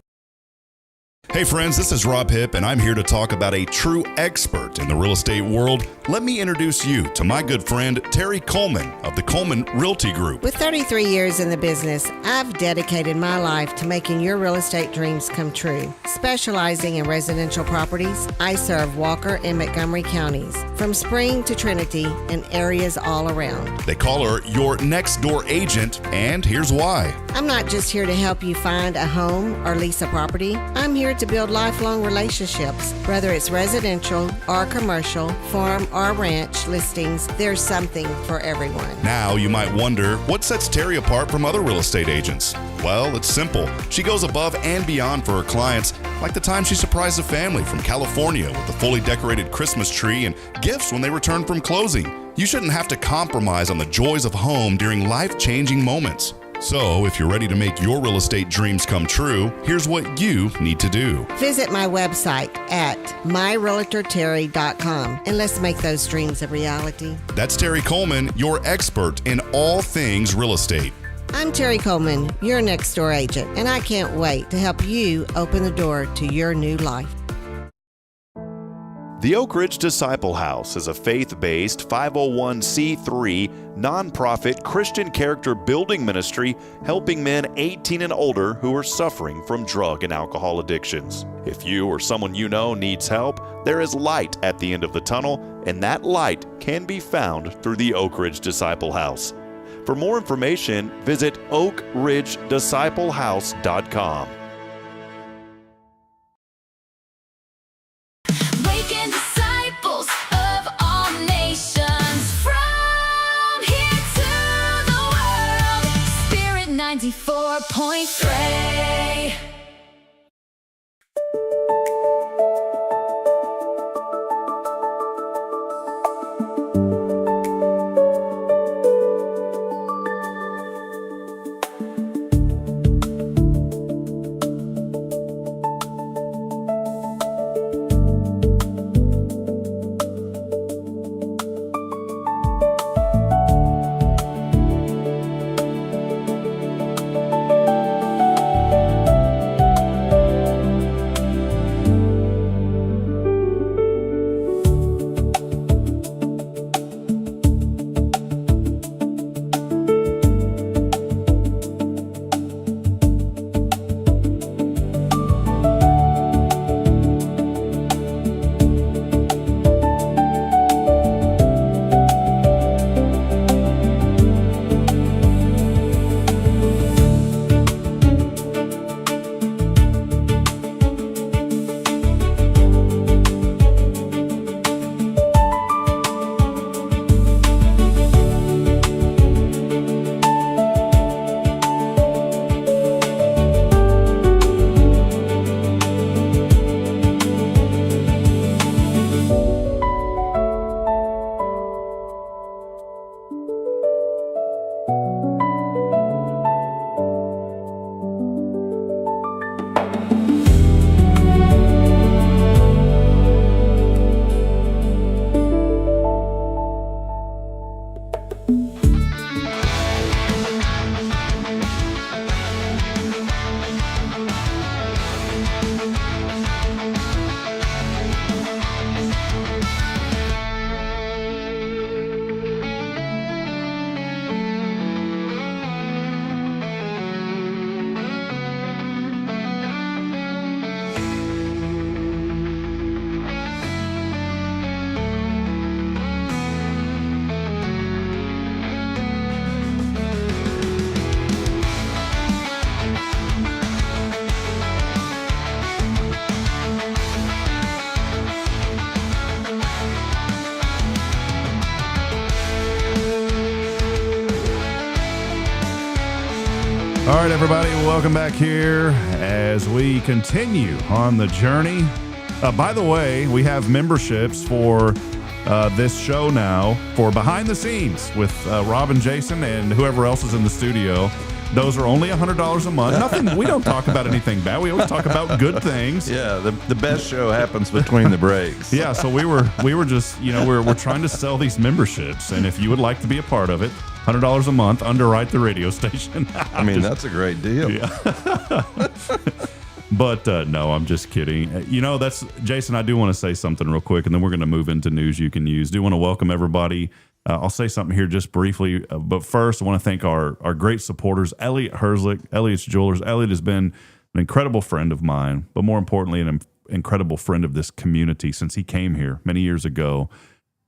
Hey friends, this is Rob Hipp, and I'm here to talk about a true expert in the real estate world. Let me introduce you to my good friend, Terry Coleman of the Coleman Realty Group. With 33 years in the business, I've dedicated my life to making your real estate dreams come true. Specializing in residential properties, I serve Walker and Montgomery counties, from Spring to Trinity and areas all around. They call her your next door agent, and here's why. I'm not just here to help you find a home or lease a property. I'm here to build lifelong relationships. Whether it's residential or commercial, farm or ranch listings, there's something for everyone. Now you might wonder, what sets Terry apart from other real estate agents? Well, it's simple. She goes above and beyond for her clients, like the time she surprised a family from California with a fully decorated Christmas tree and gifts when they returned from closing. You shouldn't have to compromise on the joys of home during life-changing moments. So, if you're ready to make your real estate dreams come true, here's what you need to do. Visit my website at myrealtorterry.com and let's make those dreams a reality. That's Terry Coleman, your expert in all things real estate. I'm Terry Coleman, your next door agent, and I can't wait to help you open the door to your new life. The Oak Ridge Disciple House is a faith-based 501c3 nonprofit Christian character building ministry helping men 18 and older who are suffering from drug and alcohol addictions. If you or someone you know needs help, there is light at the end of the tunnel, and that light can be found through the Oak Ridge Disciple House. For more information, visit oakridgedisciplehouse.com. Making disciples of all nations, from here to the world. Spirit 94.3. All right, everybody, welcome back here as we continue on the journey. By the way, we have memberships for this show now for Behind the Scenes with Rob and Jason and whoever else is in the studio. Those are only $100 a month. Nothing. We don't talk about anything bad. We always talk about good things. Yeah, the best show happens between the breaks. Yeah, so we were just, we're trying to sell these memberships, and if you would like to be a part of it, $100 a month, underwrite the radio station. I mean, that's a great deal. Yeah. But no, I'm just kidding. That's Jason. I do want to say something real quick, and then we're going to move into news you can use. Do want to welcome everybody. I'll say something here just briefly, but first I want to thank our great supporters, Elliot Herzlich, Elliot's Jewelers. Elliot has been an incredible friend of mine, but more importantly, an incredible friend of this community since he came here many years ago.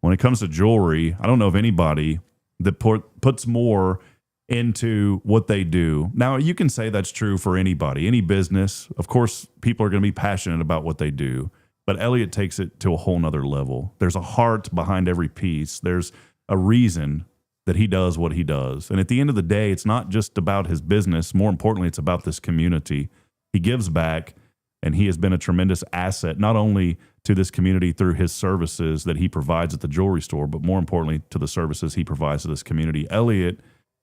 When it comes to jewelry, I don't know of anybody that puts more into what they do. Now, you can say that's true for anybody, any business. Of course, people are going to be passionate about what they do, but Elliot takes it to a whole nother level. There's a heart behind every piece. There's a reason that he does what he does. And at the end of the day, it's not just about his business. More importantly, it's about this community. He gives back, and he has been a tremendous asset, not only to this community through his services that he provides at the jewelry store, but more importantly, to the services he provides to this community. Elliot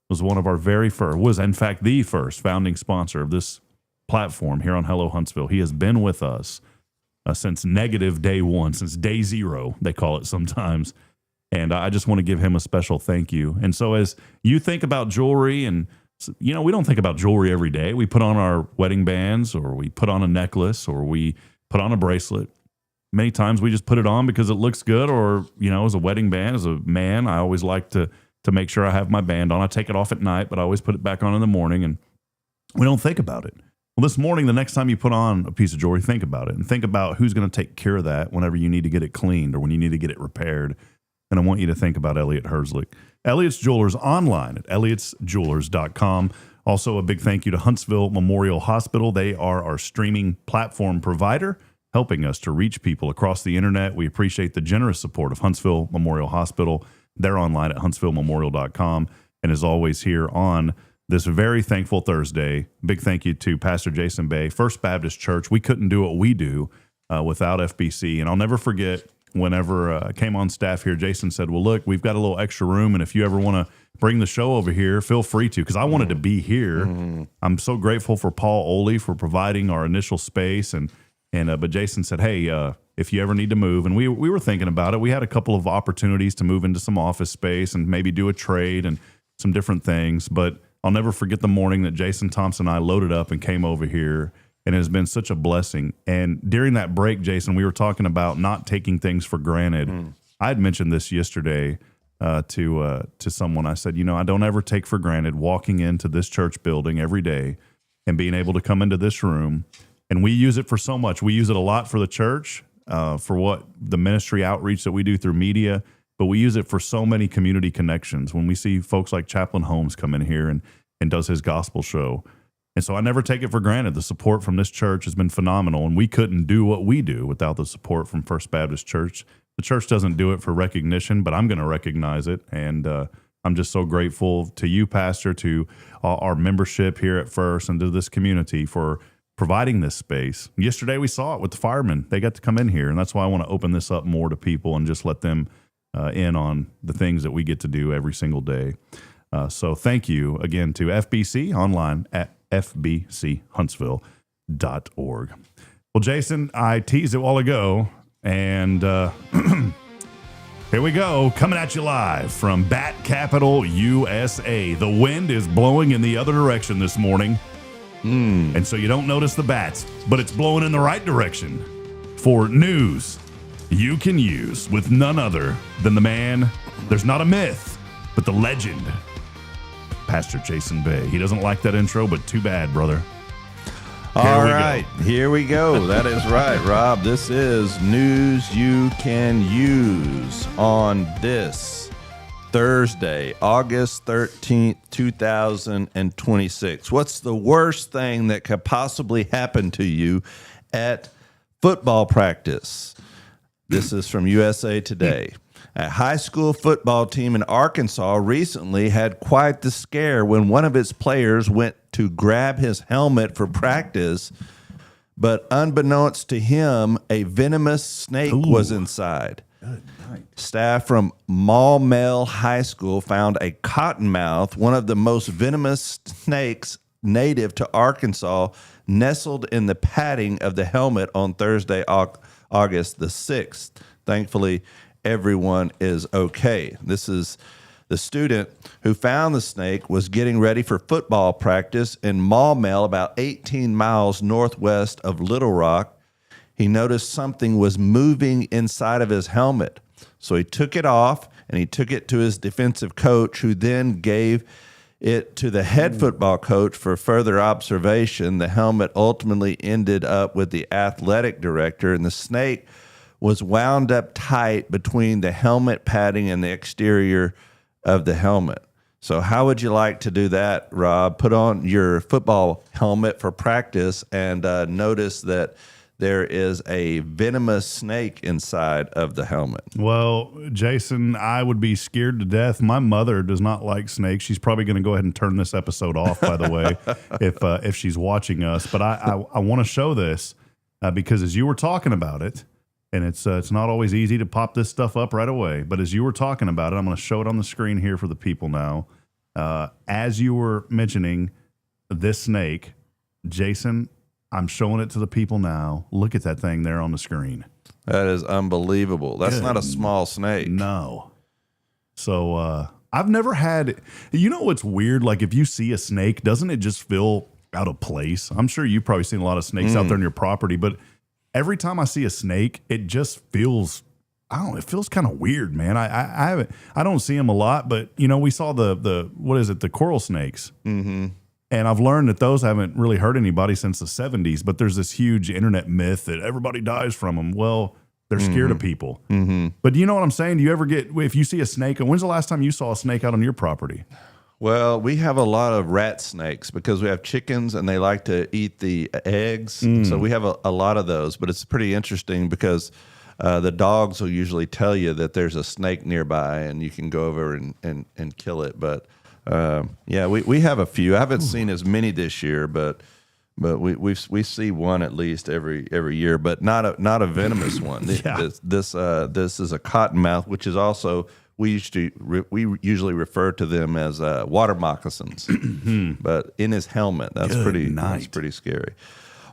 was one of our was in fact the first founding sponsor of this platform here on Hello Huntsville. He has been with us since negative day one, since day zero, they call it sometimes. And I just want to give him a special thank you. And so as you think about jewelry, and we don't think about jewelry every day. We put on our wedding bands, or we put on a necklace, or we put on a bracelet. Many times we just put it on because it looks good, or, as a wedding band, as a man, I always like to make sure I have my band on. I take it off at night, but I always put it back on in the morning, and we don't think about it. Well, this morning, the next time you put on a piece of jewelry, think about it, and think about who's going to take care of that whenever you need to get it cleaned or when you need to get it repaired. And I want you to think about Elliot Herzlich. Elliot's Jewelers online at elliotsjewelers.com. Also, a big thank you to Huntsville Memorial Hospital. They are our streaming platform provider, helping us to reach people across the internet. We appreciate the generous support of Huntsville Memorial Hospital. They're online at huntsvillememorial.com. And as always, here on this very thankful Thursday, big thank you to Pastor Jason Bay, First Baptist Church. We couldn't do what we do without FBC. And I'll never forget, whenever I came on staff here, Jason said, well, look, we've got a little extra room, and if you ever want to bring the show over here, feel free to, because I wanted to be here. I'm so grateful for Paul Oley for providing our initial space, but Jason said, hey, if you ever need to move, and we were thinking about it. We had a couple of opportunities to move into some office space and maybe do a trade and some different things, but I'll never forget the morning that Jason Thompson and I loaded up and came over here. And it has been such a blessing. And during that break, Jason, we were talking about not taking things for granted. I had mentioned this yesterday to someone. I said, I don't ever take for granted walking into this church building every day and being able to come into this room. And we use it for so much. We use it a lot for the church, for what the ministry outreach that we do through media. But we use it for so many community connections. When we see folks like Chaplain Holmes come in here and does his gospel show. And so I never take it for granted. The support from this church has been phenomenal, and we couldn't do what we do without the support from First Baptist Church. The church doesn't do it for recognition, but I'm going to recognize it, and I'm just so grateful to you, Pastor, to our membership here at First, and to this community for providing this space. Yesterday we saw it with the firemen. They got to come in here, and that's why I want to open this up more to people and just let them in on the things that we get to do every single day. So thank you again to FBC online at fbchuntsville.org. Well, Jason, I teased it a while ago, and here we go, coming at you live from Bat Capital, USA. The wind is blowing in the other direction this morning, and so you don't notice the bats, but it's blowing in the right direction for news you can use with none other than the man, there's not a myth, but the legend, Pastor Jason Bay. He doesn't like that intro, but too bad, brother. All right, here we go. That is right, Rob. This is news you can use on this Thursday, August 13th, 2026. What's the worst thing that could possibly happen to you at football practice? This is from USA Today. A high school football team in Arkansas recently had quite the scare when one of its players went to grab his helmet for practice, but unbeknownst to him, a venomous snake was inside. Good night. Staff from Maumelle High School found a cottonmouth, one of the most venomous snakes native to Arkansas, nestled in the padding of the helmet on Thursday, August the 6th. Thankfully, everyone is okay. This is the student who found the snake was getting ready for football practice in Maumelle, about 18 miles northwest of Little Rock. He noticed something was moving inside of his helmet. So he took it off and he took it to his defensive coach, who then gave it to the head football coach for further observation. The helmet ultimately ended up with the athletic director, and the snake was wound up tight between the helmet padding and the exterior of the helmet. So how would you like to do that, Rob? Put on your football helmet for practice and notice that there is a venomous snake inside of the helmet. Well, Jason, I would be scared to death. My mother does not like snakes. She's probably going to go ahead and turn this episode off, by the way, if she's watching us. But I want to show this because as you were talking about it, and it's not always easy to pop this stuff up right away, but as you were talking about it, I'm going to show it on the screen here for the people now. As you were mentioning this snake, Jason, I'm showing it to the people now. Look at that thing there on the screen. That is unbelievable. That's not a small snake. No. So I've never had, you know what's weird? Like if you see a snake, doesn't it just feel out of place? I'm sure you've probably seen a lot of snakes out there on your property, but every time I see a snake, it just feels, I don't know, it feels kind of weird, man. I don't see them a lot, but you know, we saw the what is it, the coral snakes. Mm-hmm. And I've learned that those haven't really hurt anybody since the 70s, but there's this huge internet myth that everybody dies from them. Well, they're scared of people. Mm-hmm. But you know what I'm saying? Do you ever get, if you see a snake, and when's the last time you saw a snake out on your property? Well, we have a lot of rat snakes because we have chickens and they like to eat the eggs. So we have a lot of those, but it's pretty interesting because the dogs will usually tell you that there's a snake nearby and you can go over and kill it. But yeah, we have a few. I haven't seen as many this year, but we see one at least every year, but not a venomous one. Yeah. This is a cottonmouth, which is also we usually refer to them as water moccasins. But in his helmet, that's pretty scary.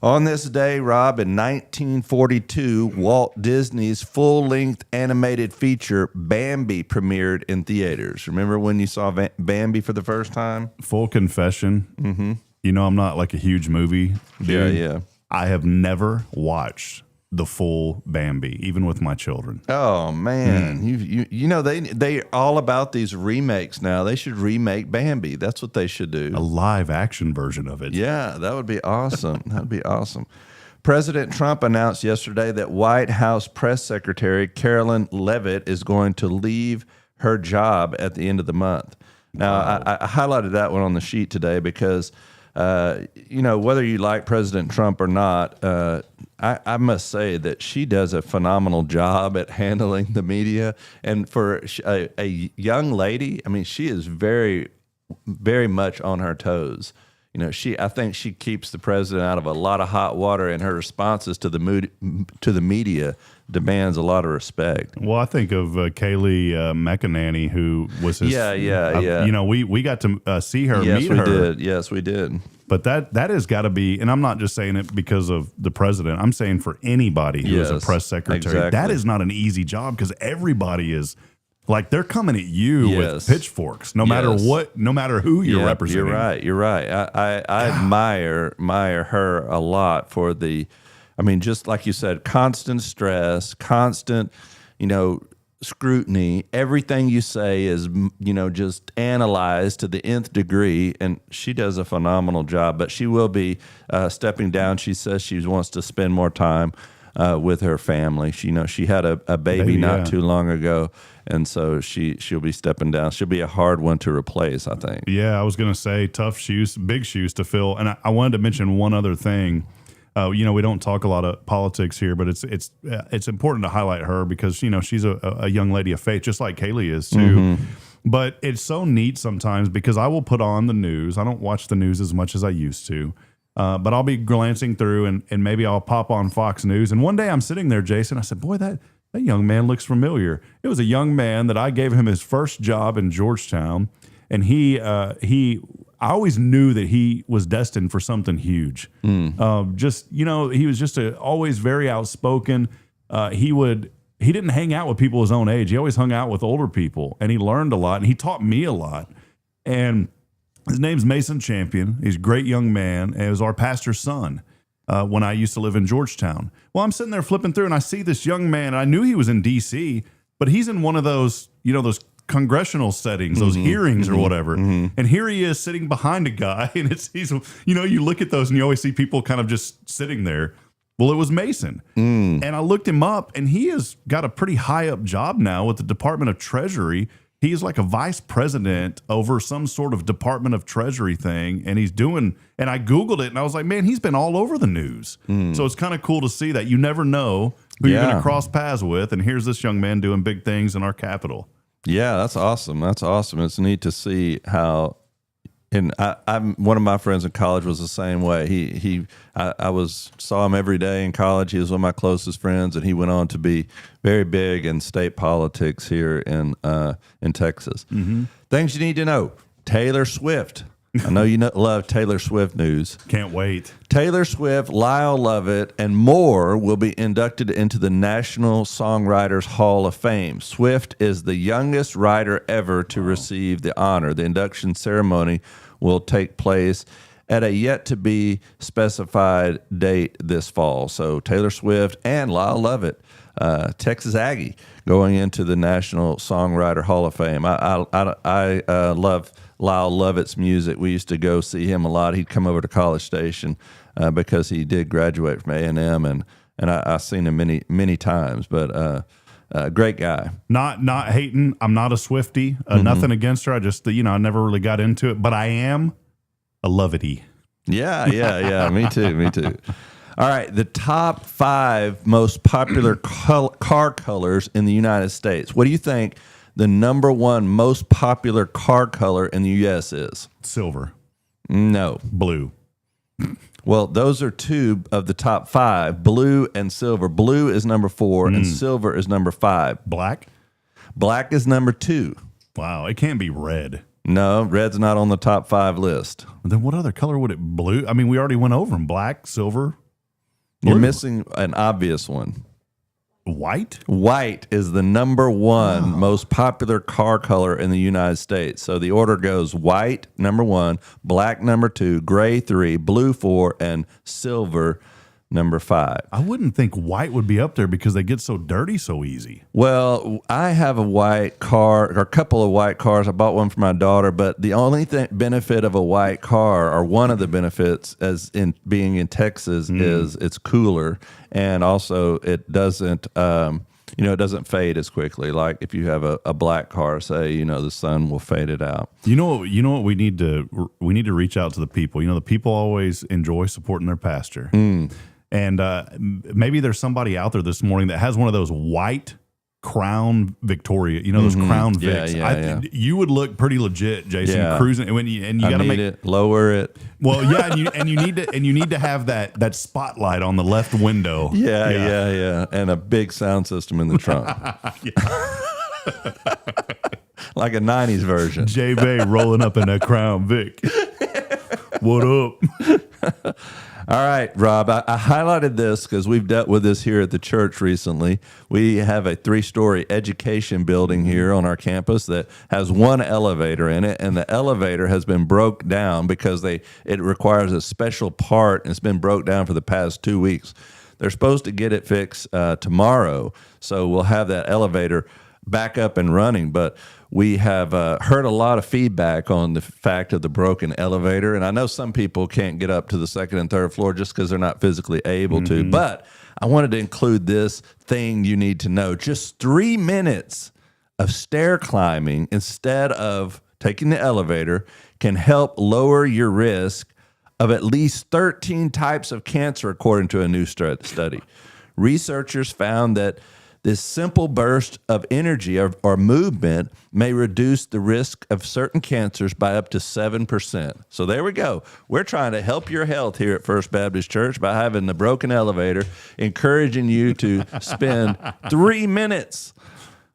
On this day, Rob, in 1942, Walt Disney's full-length animated feature Bambi premiered in theaters. Remember when you saw Bambi for the first time? Full confession, you know I'm not like a huge movie dude. Yeah. I have never watched the full Bambi, even with my children. Oh man, you know they all about these remakes now. They should remake Bambi. That's what they should do. A live action version of it. Yeah, that would be awesome. That'd be awesome. President Trump announced yesterday that White House Press Secretary Carolyn Leavitt is going to leave her job at the end of the month. Now, I highlighted that one on the sheet today because, you know, whether you like President Trump or not, I must say that she does a phenomenal job at handling the media. And for a young lady, I mean, she is very, very much on her toes. You know, I think she keeps the president out of a lot of hot water, and her responses to the media demands a lot of respect. Well, I think of Kayleigh McEnany, who was his. Yeah. You know, we got to see her, yes, meet we her. did. Yes, we did. But that has got to be, and I'm not just saying it because of the president. I'm saying for anybody who is a press secretary, exactly. That is not an easy job because everybody is. Like they're coming at you with pitchforks, no matter what, no matter who you're representing. You're right. I admire her a lot for I mean, just like you said, constant stress, constant, you know, scrutiny. Everything you say is, you know, just analyzed to the nth degree, and she does a phenomenal job. But she will be stepping down. She says she wants to spend more time with her family. She had a baby not too long ago, and so she'll be stepping down. She'll be a hard one to replace, I think. Yeah, I was going to say tough shoes, big shoes to fill. And I wanted to mention one other thing. You know, we don't talk a lot of politics here, but it's important to highlight her because, you know, she's a young lady of faith, just like Kayleigh is too. Mm-hmm. But it's so neat sometimes because I will put on the news. I don't watch the news as much as I used to. But I'll be glancing through and maybe I'll pop on Fox News. And one day I'm sitting there, Jason, I said, boy, that that young man looks familiar. It was a young man that I gave him his first job in Georgetown, and I always knew that he was destined for something huge. He was just always very outspoken. He didn't hang out with people his own age. He always hung out with older people, and he learned a lot, and he taught me a lot. And his name's Mason Champion. He's a great young man, and it was our pastor's son when I used to live in Georgetown. Well, I'm sitting there flipping through, and I see this young man, and I knew he was in D.C., but he's in one of those, those congressional settings, those hearings or whatever. And here he is sitting behind a guy, and he's you look at those, and you always see people kind of just sitting there. Well, it was Mason. And I looked him up, and he has got a pretty high up job now with the Department of Treasury. He is like a vice president over some sort of Department of Treasury thing. And and I Googled it, and I was like, man, he's been all over the news. So it's kind of cool to see that. You never know who you're going to cross paths with. And here's this young man doing big things in our capital. Yeah, that's awesome. That's awesome. It's neat to see how. And I'm one of my friends in college was the same way. I saw him every day in college. He was one of my closest friends, and he went on to be very big in state politics here in Texas. Things you need to know: Taylor Swift. I know you love Taylor Swift news. Can't wait. Taylor Swift, Lyle Lovett, and more will be inducted into the National Songwriters Hall of Fame. Swift is the youngest writer ever to receive the honor. The induction ceremony will take place at a yet-to-be specified date this fall. So Taylor Swift and Lyle Lovett, Texas Aggie, going into the National Songwriter Hall of Fame. I love Lyle Lovett's music. We used to go see him a lot. He'd come over to College Station because he did graduate from A&M, and I've seen him many times. But great guy. Not hating. I'm not a Swiftie. Nothing against her. I just I never really got into it. But I am a Lovety. Yeah. Me too. All right, the top 5 most popular car colors in the United States. What do you think the number 1 most popular car color in the U.S. is? Silver. No. Blue. Well, those are 2 of the top 5, blue and silver. Blue is number 4, and silver is number 5. Black? Black is number 2. Wow, it can't be red. No, red's not on the top 5 list. Then what other color would it blue? I mean, we already went over them. Black, silver, blue. You're missing an obvious one. White? White is the number 1 most popular car color in the United States. So the order goes white, number 1, black, number 2, gray, 3, blue, 4, and silver, number 5. I wouldn't think white would be up there because they get so dirty so easy. Well, I have a white car, or a couple of white cars. I bought one for my daughter, but the only benefit of a white car, or one of the benefits as in being in Texas, is it's cooler, and also it doesn't it doesn't fade as quickly. Like if you have a black car, say, the sun will fade it out. You know what we need to reach out to the people. The people always enjoy supporting their pastor. And maybe there's somebody out there this morning that has one of those white Crown Victoria, those Crown Vics. Yeah. You would look pretty legit, Jason, cruising. And you got to make it, lower it. Well, yeah, and you need to have that spotlight on the left window. Yeah, and a big sound system in the trunk. Like a 90s version. J-Bay rolling up in that Crown Vic. What up? All right, Rob, I highlighted this because we've dealt with this here at the church recently. We have a 3-story education building here on our campus that has 1 elevator in it, and the elevator has been broke down because it requires a special part, and it's been broke down for the past 2 weeks. They're supposed to get it fixed tomorrow, so we'll have that elevator back up and running, but we have heard a lot of feedback on the fact of the broken elevator, and I know some people can't get up to the 2nd and 3rd floor just because they're not physically able to, but I wanted to include this thing you need to know. Just 3 minutes of stair climbing instead of taking the elevator can help lower your risk of at least 13 types of cancer, according to a new study. Researchers found that This simple burst of energy or movement may reduce the risk of certain cancers by up to 7%. So there we go. We're trying to help your health here at First Baptist Church by having the broken elevator, encouraging you to spend 3 minutes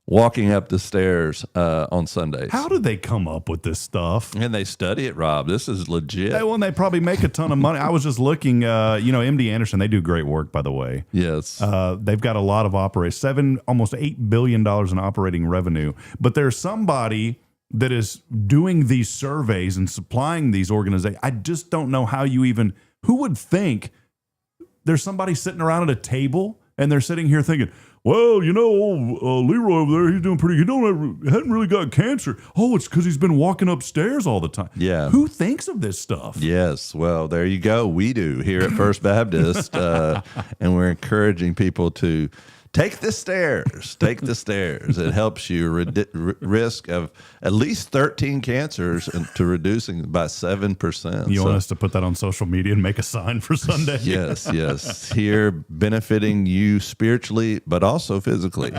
walking up the stairs on Sundays. How did they come up with this stuff? And they study it, Rob. This is legit. Well, and they probably make a ton of money. I was just looking, MD Anderson, they do great work, by the way. Yes. They've got a lot of almost $8 billion in operating revenue. But there's somebody that is doing these surveys and supplying these organizations. I just don't know who would think there's somebody sitting around at a table and they're sitting here thinking, well, Leroy over there, he's doing pretty good. He hadn't really got cancer. Oh, it's because he's been walking upstairs all the time. Yeah. Who thinks of this stuff? Yes. Well, there you go. We do here at First Baptist. And we're encouraging people to take the stairs. Take the stairs. It helps you risk of at least 13 cancers to reducing by 7%. You want us to put that on social media and make a sign for Sunday? Yes. Here benefiting you spiritually, but also physically.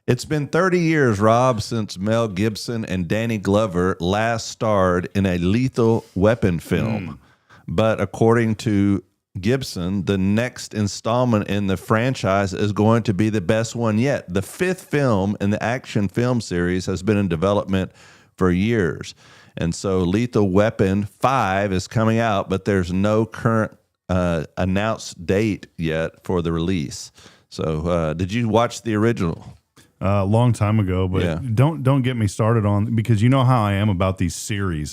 It's been 30 years, Rob, since Mel Gibson and Danny Glover last starred in a Lethal Weapon film. But according to Gibson, the next installment in the franchise is going to be the best one yet. The 5th film in the action film series has been in development for years. And so Lethal Weapon 5 is coming out, but there's no current announced date yet for the release. So did you watch the original? A long time ago, but don't get me started on, because you know how I am about these series.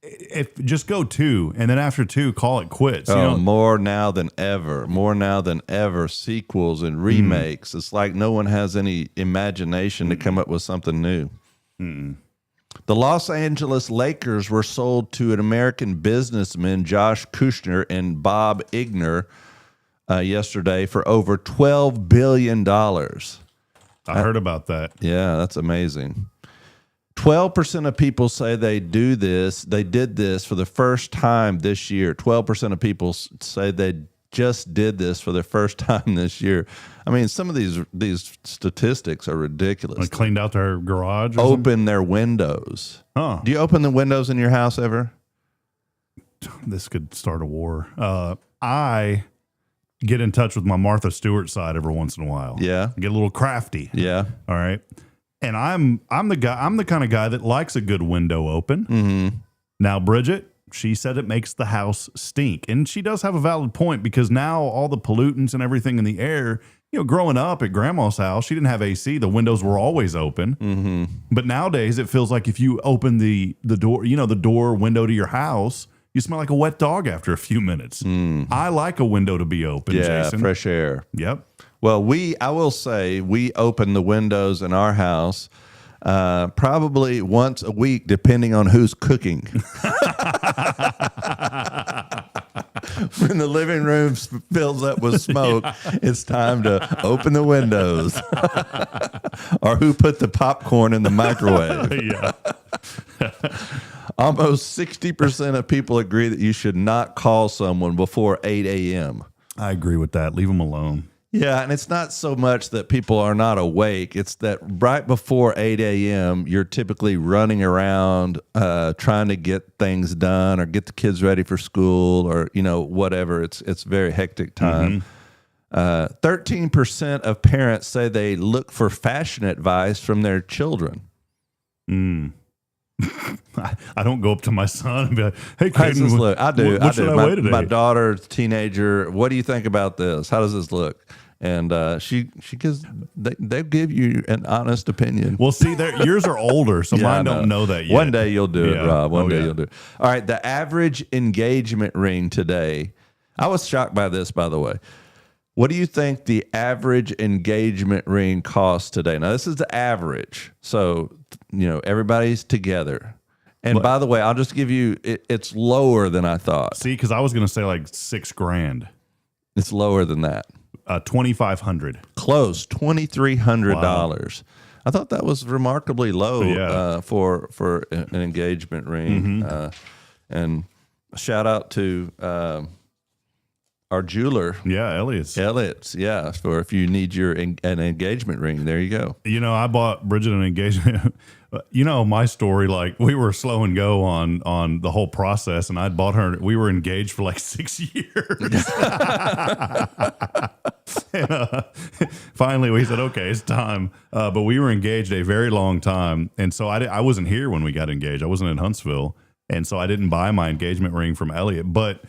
If just go 2 and then after 2 call it quits. More now than ever, sequels and remakes. It's like no one has any imagination to come up with something new. The Los Angeles Lakers were sold to an American businessman, Josh Kushner and Bob Iger, yesterday for over $12 billion. I heard about that. Yeah, that's amazing. 12% of people say they did this for the first time this year. 12% of people say they just did this for the first time this year. I mean, some of these statistics are ridiculous. Like cleaned out their garage? Open their windows. Huh. Do you open the windows in your house ever? This could start a war. I get in touch with my Martha Stewart side every once in a while. Yeah. Get a little crafty. Yeah. All right. And I'm the kind of guy that likes a good window open. Mm-hmm. Now, Bridget, she said it makes the house stink. And she does have a valid point, because now all the pollutants and everything in the air, growing up at grandma's house, she didn't have AC. The windows were always open. Mm-hmm. But nowadays it feels like if you open the door, the window to your house, you smell like a wet dog after a few minutes. I like a window to be open, Jason. Fresh air. Yep. Well, I will say we open the windows in our house probably once a week, depending on who's cooking. When the living room fills up with smoke, it's time to open the windows. Or who put the popcorn in the microwave. Yeah. Almost 60% of people agree that you should not call someone before 8 a.m. I agree with that. Leave them alone. Yeah, and it's not so much that people are not awake. It's that right before 8 a.m., you're typically running around trying to get things done or get the kids ready for school or, whatever. It's a very hectic time. 13% of parents say they look for fashion advice from their children. I don't go up to my son and be like, "Hey, how does this Caden, look?" I do. What should I weigh today? My daughter, teenager, what do you think about this? How does this look? And she gives they give you an honest opinion. Well, see, yours are older, so mine don't know that yet. One day you'll do it, Rob. One day you'll do it. All right, the average engagement ring today. I was shocked by this, by the way. What do you think the average engagement ring costs today? Now, this is the average. So, everybody's together. And by the way, I'll just give you, it's lower than I thought. See, because I was going to say like $6,000. It's lower than that. $2,500. Close, $2,300. Wow. I thought that was remarkably low for an engagement ring. And shout out to our jeweler. Yeah, Elliot's. Yeah, for if you need an engagement ring, there you go. I bought Bridget an engagement. My story, like we were slow and go on the whole process, and I'd bought her. We were engaged for like 6 years. And, finally, we said, okay, it's time. But we were engaged a very long time, and so I wasn't here when we got engaged. I wasn't in Huntsville, and so I didn't buy my engagement ring from Elliot, but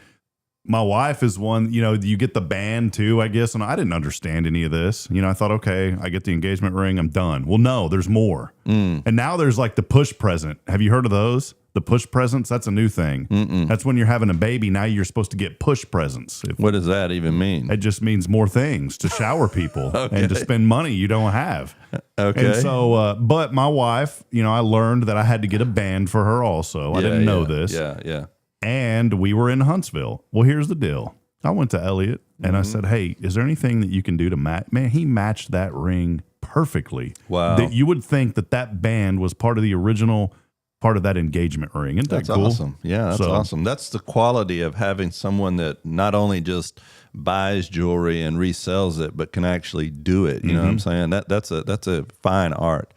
my wife is one, you get the band too, I guess. And I didn't understand any of this. I thought, okay, I get the engagement ring, I'm done. Well, no, there's more. And now there's like the push present. Have you heard of those? The push presents? That's a new thing. That's when you're having a baby. Now you're supposed to get push presents. What does that even mean? It just means more things to shower people and to spend money you don't have. Okay. And so, but my wife, I learned that I had to get a band for her also. I didn't know this. Yeah. And we were in Huntsville. Well, here's the deal. I went to Elliot and I said, hey, is there anything that you can do to match? Man, he matched that ring perfectly. Wow. That you would think that band was part of the original part of that engagement ring. Isn't that cool? Awesome. Yeah, that's awesome. That's the quality of having someone that not only just buys jewelry and resells it, but can actually do it. You know what I'm saying? That's a fine art.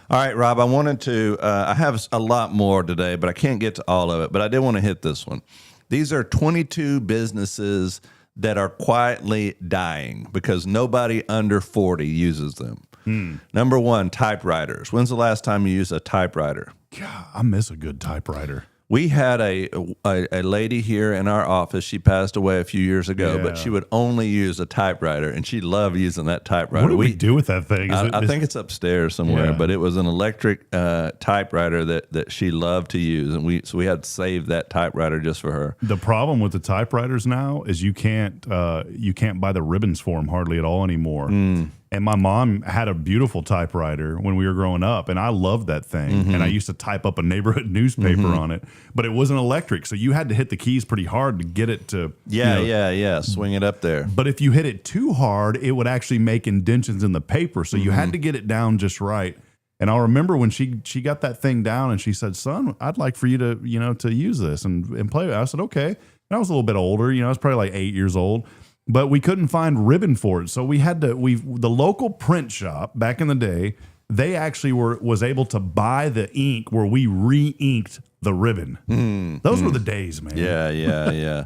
All right, Rob, I wanted to, I have a lot more today, but I can't get to all of it, but I did want to hit this one. These are 22 businesses that are quietly dying because nobody under 40 uses them. Number one, typewriters. When's the last time you used a typewriter? God, I miss a good typewriter. We had a lady here in our office. She passed away a few years ago, but she would only use a typewriter, and she loved using that typewriter. What do we do with that thing? I think it's upstairs somewhere, but it was an electric typewriter that she loved to use, and we had to save that typewriter just for her. The problem with the typewriters now is you can't buy the ribbons for them hardly at all anymore. And my mom had a beautiful typewriter when we were growing up, and I loved that thing. And I used to type up a neighborhood newspaper on it, but it wasn't electric, so you had to hit the keys pretty hard to get it to swing it up there. But if you hit it too hard, it would actually make indentions in the paper, so you had to get it down just right. And I'll remember when she got that thing down, and she said, "Son, I'd like for you to to use this and play with it." I said, "Okay." And I was a little bit older, I was probably like 8 years old. But we couldn't find ribbon for it, so we had to. The local print shop back in the day, they actually was able to buy the ink where we re-inked the ribbon. Those were the days, man. Yeah.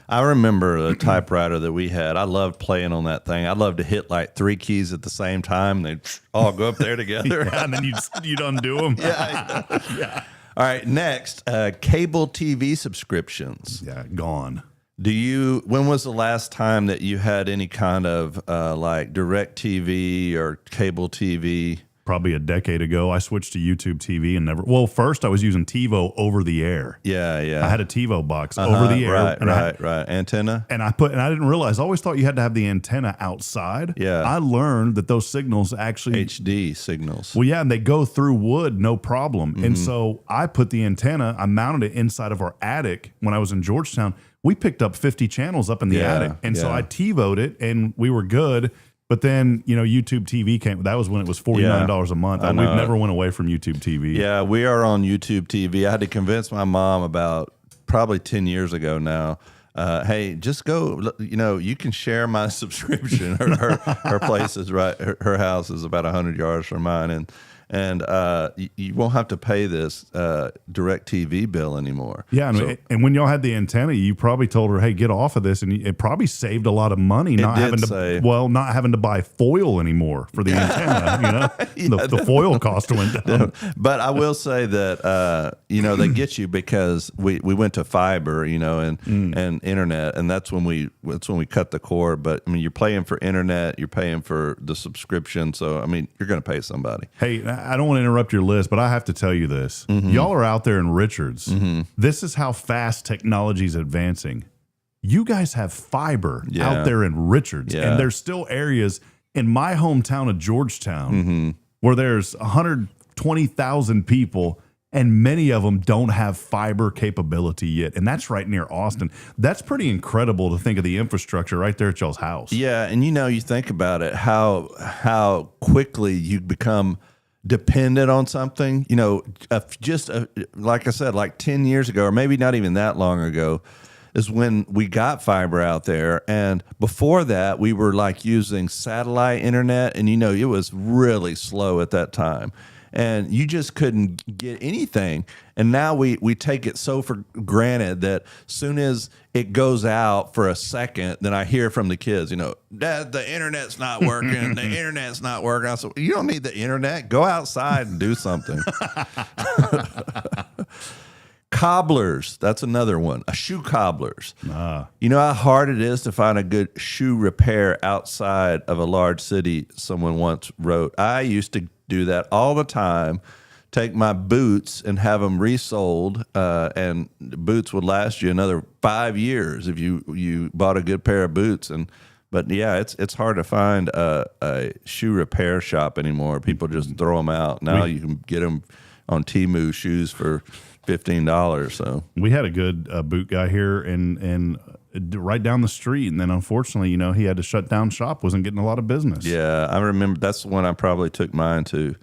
I remember the typewriter that we had. I loved playing on that thing. I loved to hit like 3 keys at the same time. They'd all go up there together. And then you'd undo them. Yeah. All right, next, cable TV subscriptions. Yeah, gone. When was the last time that you had any kind of like direct TV or cable TV? Probably a decade ago. I switched to YouTube TV and first I was using TiVo over the air. Yeah. I had a TiVo box over the air. Right. Antenna. And I didn't realize, I always thought you had to have the antenna outside. Yeah. I learned that those signals actually. HD signals. Well, yeah, and they go through wood, no problem. And so I put the antenna, I mounted it inside of our attic when I was in Georgetown. We picked up 50 channels up in the attic. And so I TiVo'd it and we were good. But then, YouTube TV came. That was when it was $49 a month. And we've never went away from YouTube TV. Yeah, we are on YouTube TV. I had to convince my mom about probably 10 years ago now. Hey, just go, you can share my subscription. Her place is right. Her house is about 100 yards from mine. And you won't have to pay this direct TV bill anymore. Yeah, and when y'all had the antenna, you probably told her, "Hey, get off of this," and it probably saved a lot of money not having to buy foil anymore for the antenna. The foil cost went down. But I will say that they get you because we went to fiber, and internet, and that's when we cut the cord. But I mean, you're paying for internet, you're paying for the subscription, so I mean, you're going to pay somebody. Hey, I don't want to interrupt your list, but I have to tell you this. Y'all are out there in Richards. This is how fast technology is advancing. You guys have fiber out there in Richards, and there's still areas in my hometown of Georgetown where there's 120,000 people, and many of them don't have fiber capability yet. And that's right near Austin. That's pretty incredible to think of the infrastructure right there at y'all's house. Yeah, and you think about it, how quickly you become dependent on something, like I said, like 10 years ago, or maybe not even that long ago, is when we got fiber out there. And before that, we were like using satellite internet, and it was really slow at that time. And you just couldn't get anything. And now we take it so for granted that soon as it goes out for a second, then I hear from the kids, Dad, the internet's not working. The internet's not working. I said, you don't need the internet. Go outside and do something. Cobblers, that's another one. Shoe cobblers. You know how hard it is to find a good shoe repair outside of a large city, someone once wrote. I used to do that all the time, take my boots and have them resold, and boots would last you another 5 years if you bought a good pair of boots. But yeah, it's hard to find a shoe repair shop anymore. People just throw them out. Now you can get them on Temu shoes for $15. So we had a good boot guy here and right down the street, and then unfortunately, he had to shut down shop. Wasn't getting a lot of business. Yeah, I remember that's the one I probably took mine to.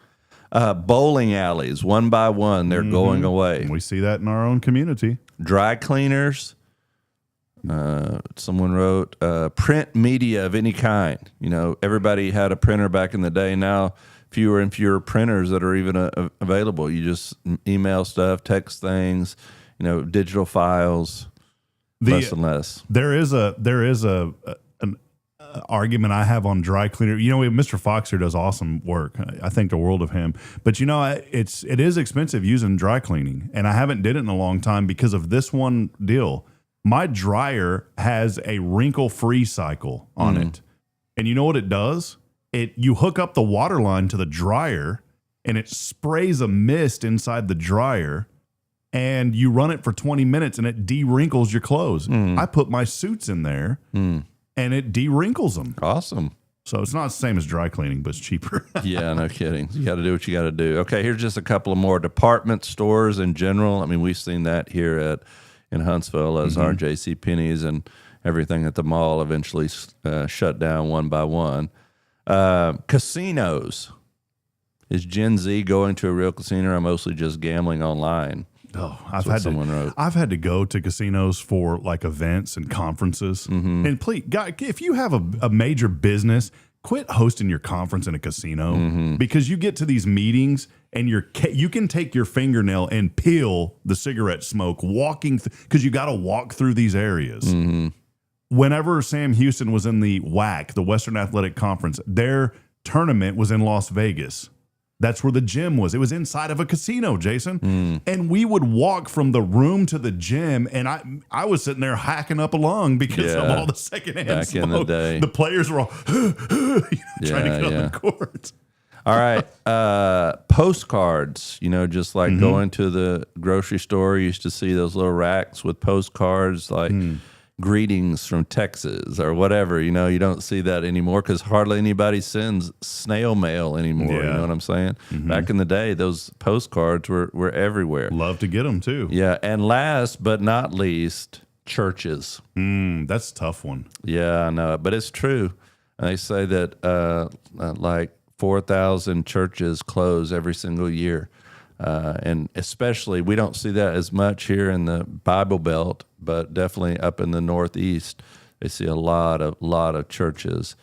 Bowling alleys, one by one, they're going away. We see that in our own community. Dry cleaners. Someone wrote print media of any kind. Everybody had a printer back in the day. Now fewer and fewer printers that are even available. You just email stuff, text things, digital files. Less and less. There is an argument I have on dry cleaner. Mr. Fox here does awesome work. I think the world of him. But it is expensive using dry cleaning, and I haven't did it in a long time because of this one deal. My dryer has a wrinkle-free cycle on it, and you know what it does? You hook up the water line to the dryer, and it sprays a mist inside the dryer. And you run it for 20 minutes, and it de-wrinkles your clothes. I put my suits in there, and it de-wrinkles them. Awesome. So it's not the same as dry cleaning, but it's cheaper. Yeah, no kidding. You got to do what you got to do. Okay, here's just a couple of more. Department stores in general. I mean, we've seen that here in Huntsville as our JCPenney's and everything at the mall eventually shut down one by one. Casinos. Is Gen Z going to a real casino or mostly just gambling online? Oh, I've had to go to casinos for like events and conferences. And please, God, if you have a major business, quit hosting your conference in a casino because you get to these meetings and you can take your fingernail and peel the cigarette smoke because you got to walk through these areas. Whenever Sam Houston was in the WAC, the Western Athletic Conference, their tournament was in Las Vegas. That's where the gym was. It was inside of a casino, Jason. And we would walk from the room to the gym, and I was sitting there hacking up a lung because of all the secondhand smoke. Back in the day. The players were all trying to get on the court. All right. Postcards, just like going to the grocery store, you used to see those little racks with postcards like greetings from Texas or whatever. You don't see that anymore because hardly anybody sends snail mail anymore. You know what I'm saying? Back in the day, those postcards were everywhere. Love to get them too. Yeah. And last but not least, churches. That's a tough one. Yeah, I know. But it's true. They say that like 4,000 churches close every single year. And especially, we don't see that as much here in the Bible Belt, but definitely up in the Northeast, they see a lot of churches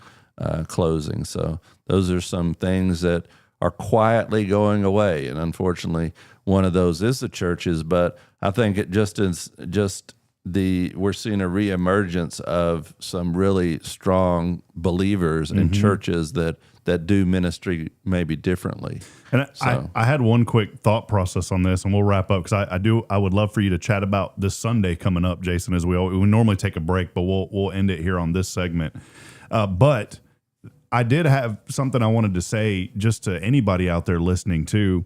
closing. So those are some things that are quietly going away. And unfortunately, one of those is the churches. But I think it we're seeing a reemergence of some really strong believers in churches that do ministry maybe differently. And I had one quick thought process on this, and we'll wrap up because I would love for you to chat about this Sunday coming up, Jason. As we normally take a break, but we'll end it here on this segment. But I did have something I wanted to say just to anybody out there listening too.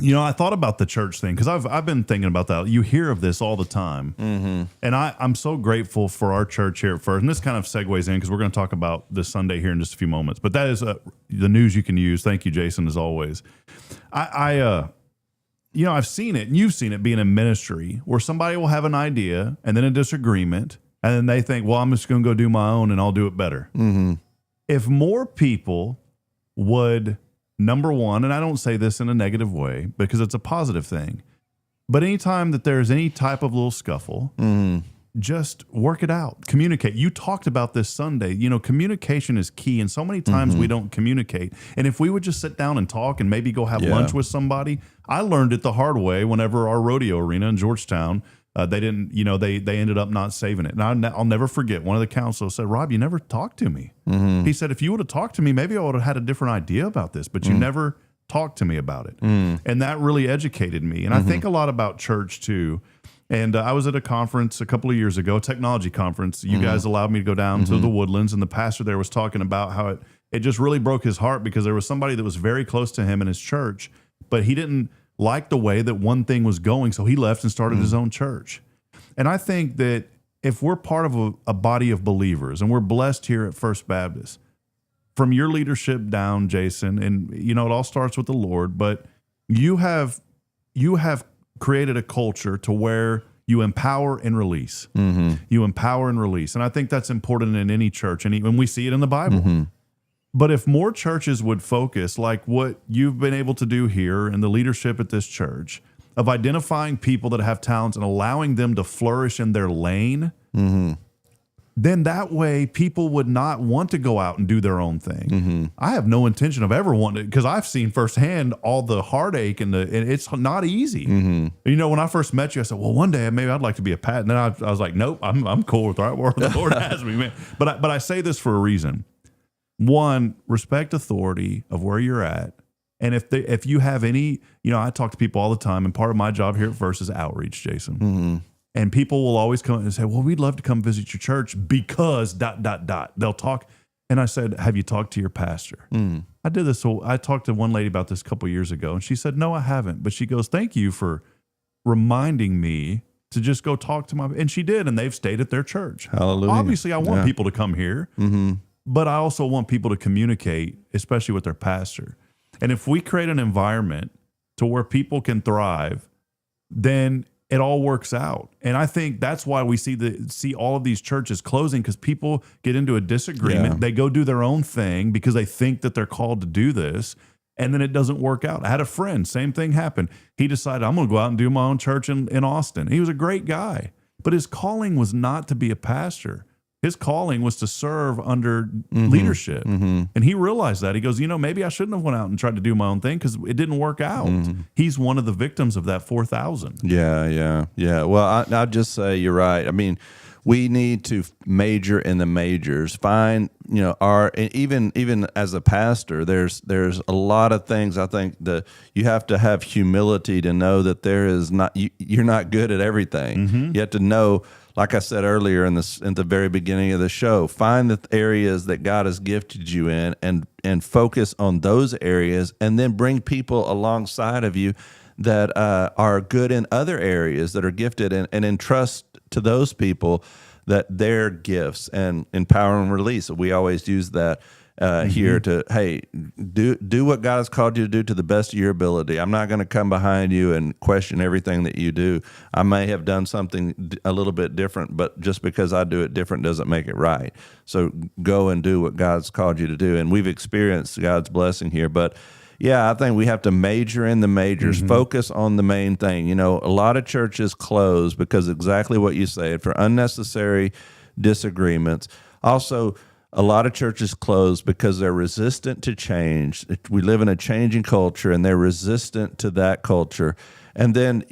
I thought about the church thing because I've been thinking about that. You hear of this all the time. And I'm so grateful for our church here at First. And this kind of segues in because we're going to talk about this Sunday here in just a few moments. But that is the news you can use. Thank you, Jason, as always. I've seen it, and you've seen it being in ministry where somebody will have an idea and then a disagreement, and then they think, well, I'm just going to go do my own and I'll do it better. If more people would... Number one, and I don't say this in a negative way because it's a positive thing, but anytime that there's any type of little scuffle, just work it out. Communicate. You talked about this Sunday. Communication is key. And so many times we don't communicate. And if we would just sit down and talk and maybe go have lunch with somebody, I learned it the hard way whenever our rodeo arena in Georgetown, they didn't, they ended up not saving it. And I'll never forget, one of the counselors said, Rob, you never talked to me. He said, if you would have talked to me, maybe I would have had a different idea about this, but you never talked to me about it. And that really educated me. And I think a lot about church too. And I was at a conference a couple of years ago, a technology conference. You guys allowed me to go down to the Woodlands, and the pastor there was talking about how it just really broke his heart because there was somebody that was very close to him in his church, but he didn't like the way that one thing was going, so he left and started his own church. And I think that if we're part of a body of believers, and we're blessed here at First Baptist, from your leadership down, Jason, and it all starts with the Lord, but you have created a culture to where you empower and release. You empower and release. And I think that's important in any church. And we see it in the Bible. But if more churches would focus like what you've been able to do here and the leadership at this church of identifying people that have talents and allowing them to flourish in their lane, then that way people would not want to go out and do their own thing. I have no intention of ever wanting it because I've seen firsthand all the heartache and it's not easy. When I first met you, I said, well, one day maybe I'd like to be a pastor. And then I was like, nope, I'm cool with where the Lord has me, man. But I say this for a reason. One, respect authority of where you're at. And if you have any, I talk to people all the time, and part of my job here at First is outreach, Jason. And people will always come and say, well, we'd love to come visit your church because ... They'll talk. And I said, have you talked to your pastor? I did this. So I talked to one lady about this a couple of years ago, and she said, no, I haven't. But she goes, thank you for reminding me to just go talk to my, and she did. And they've stayed at their church. Hallelujah. Obviously, I want people to come here, but I also want people to communicate, especially with their pastor. And if we create an environment to where people can thrive, then it all works out. And I think that's why we see all of these churches closing, because people get into a disagreement. Yeah. They go do their own thing because they think that they're called to do this, and then it doesn't work out. I had a friend, same thing happened. He decided, I'm going to go out and do my own church in Austin. He was a great guy, but his calling was not to be a pastor. His calling was to serve under leadership. And he realized that. He goes, maybe I shouldn't have went out and tried to do my own thing because it didn't work out. He's one of the victims of that 4,000. Yeah. Well, I'll just say you're right. I mean, we need to major in the majors. Find, even as a pastor, there's a lot of things I think that you have to have humility to know that you're not good at everything. You have to know, like I said earlier in the very beginning of the show, find the areas that God has gifted you in and focus on those areas, and then bring people alongside of you that are good in other areas that are gifted, and entrust to those people that their gifts and empower and release. We always use that here to, hey, do what God has called you to do to the best of your ability. I'm not going to come behind you and question everything that you do. I may have done something a little bit different, but just because I do it different doesn't make it right. So go and do what God's called you to do. And we've experienced God's blessing here. But yeah, I think we have to major in the majors, focus on the main thing. A lot of churches close because exactly what you said, for unnecessary disagreements. Also, a lot of churches close because they're resistant to change. We live in a changing culture, and they're resistant to that culture. And then,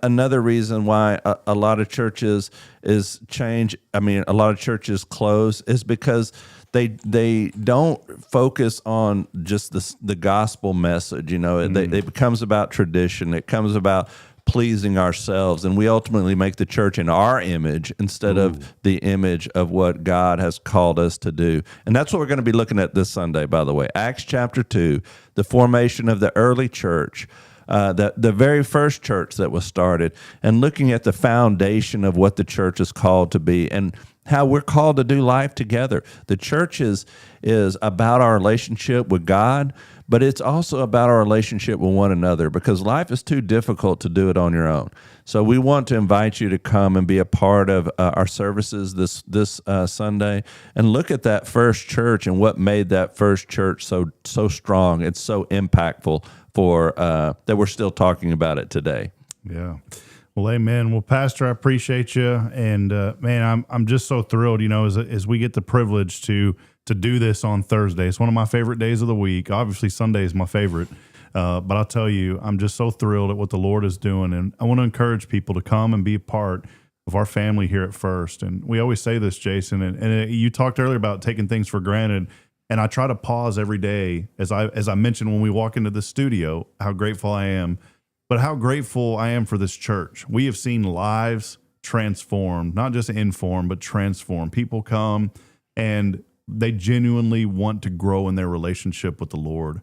another reason why a lot of churches a lot of churches close is because they don't focus on just the gospel message. It becomes about tradition. It comes about pleasing ourselves, and we ultimately make the church in our image instead of the image of what God has called us to do. And that's what we're going to be looking at this Sunday, by the way. Acts chapter 2, the formation of the early church, the very first church that was started, and looking at the foundation of what the church is called to be and how we're called to do life together. The church is about our relationship with God, but it's also about our relationship with one another, because life is too difficult to do it on your own. So we want to invite you to come and be a part of our services this Sunday, and look at that first church and what made that first church so strong. It's so impactful for that we're still talking about it today. Yeah. Well, amen. Well, Pastor, I appreciate you. And man, I'm just so thrilled, as we get the privilege to do this on Thursday. It's one of my favorite days of the week. Obviously, Sunday is my favorite. But I'll tell you, I'm just so thrilled at what the Lord is doing. And I want to encourage people to come and be a part of our family here at First. And we always say this, Jason, and you talked earlier about taking things for granted. And I try to pause every day, as I mentioned when we walk into the studio, how grateful I am. But how grateful I am for this church. We have seen lives transformed, not just informed, but transformed. People come and they genuinely want to grow in their relationship with the Lord.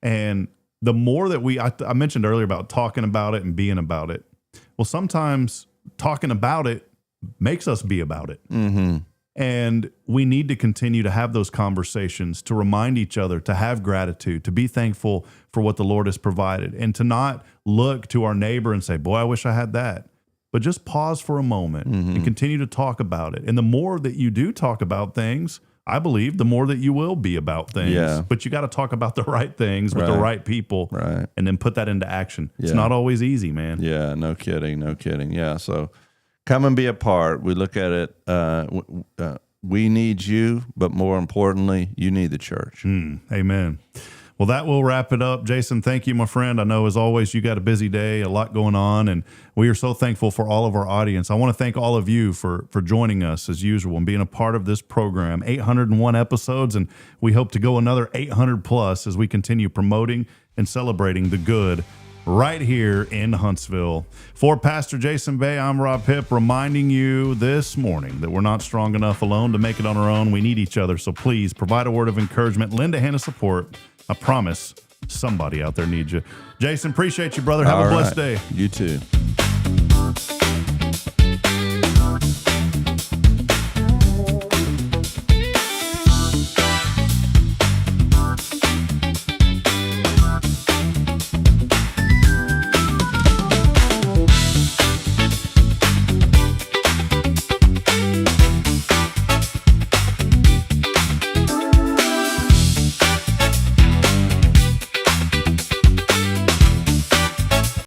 And the more that I mentioned earlier about talking about it and being about it. Well, sometimes talking about it makes us be about it. Mm-hmm. And we need to continue to have those conversations, to remind each other, to have gratitude, to be thankful for what the Lord has provided, and to not look to our neighbor and say, boy, I wish I had that. But just pause for a moment and continue to talk about it. And the more that you do talk about things, I believe the more that you will be about things. Yeah. But you got to talk about the right things with the right people, and then put that into action. It's not always easy, man. Yeah, no kidding. Yeah, so come and be a part. We look at it, we need you, but more importantly, you need the church. Amen. Well, that will wrap it up. Jason, thank you, my friend. I know, as always, you got a busy day, a lot going on, and we are so thankful for all of our audience. I want to thank all of you for joining us, as usual, and being a part of this program. 801 episodes, and we hope to go another 800 plus as we continue promoting and celebrating the good right here in Huntsville. For Pastor Jason Bay, I'm Rob Hipp, reminding you this morning that we're not strong enough alone to make it on our own. We need each other, so please provide a word of encouragement, lend a hand of support. I promise somebody out there needs you. Jason, appreciate you, brother. Have a blessed day. You too.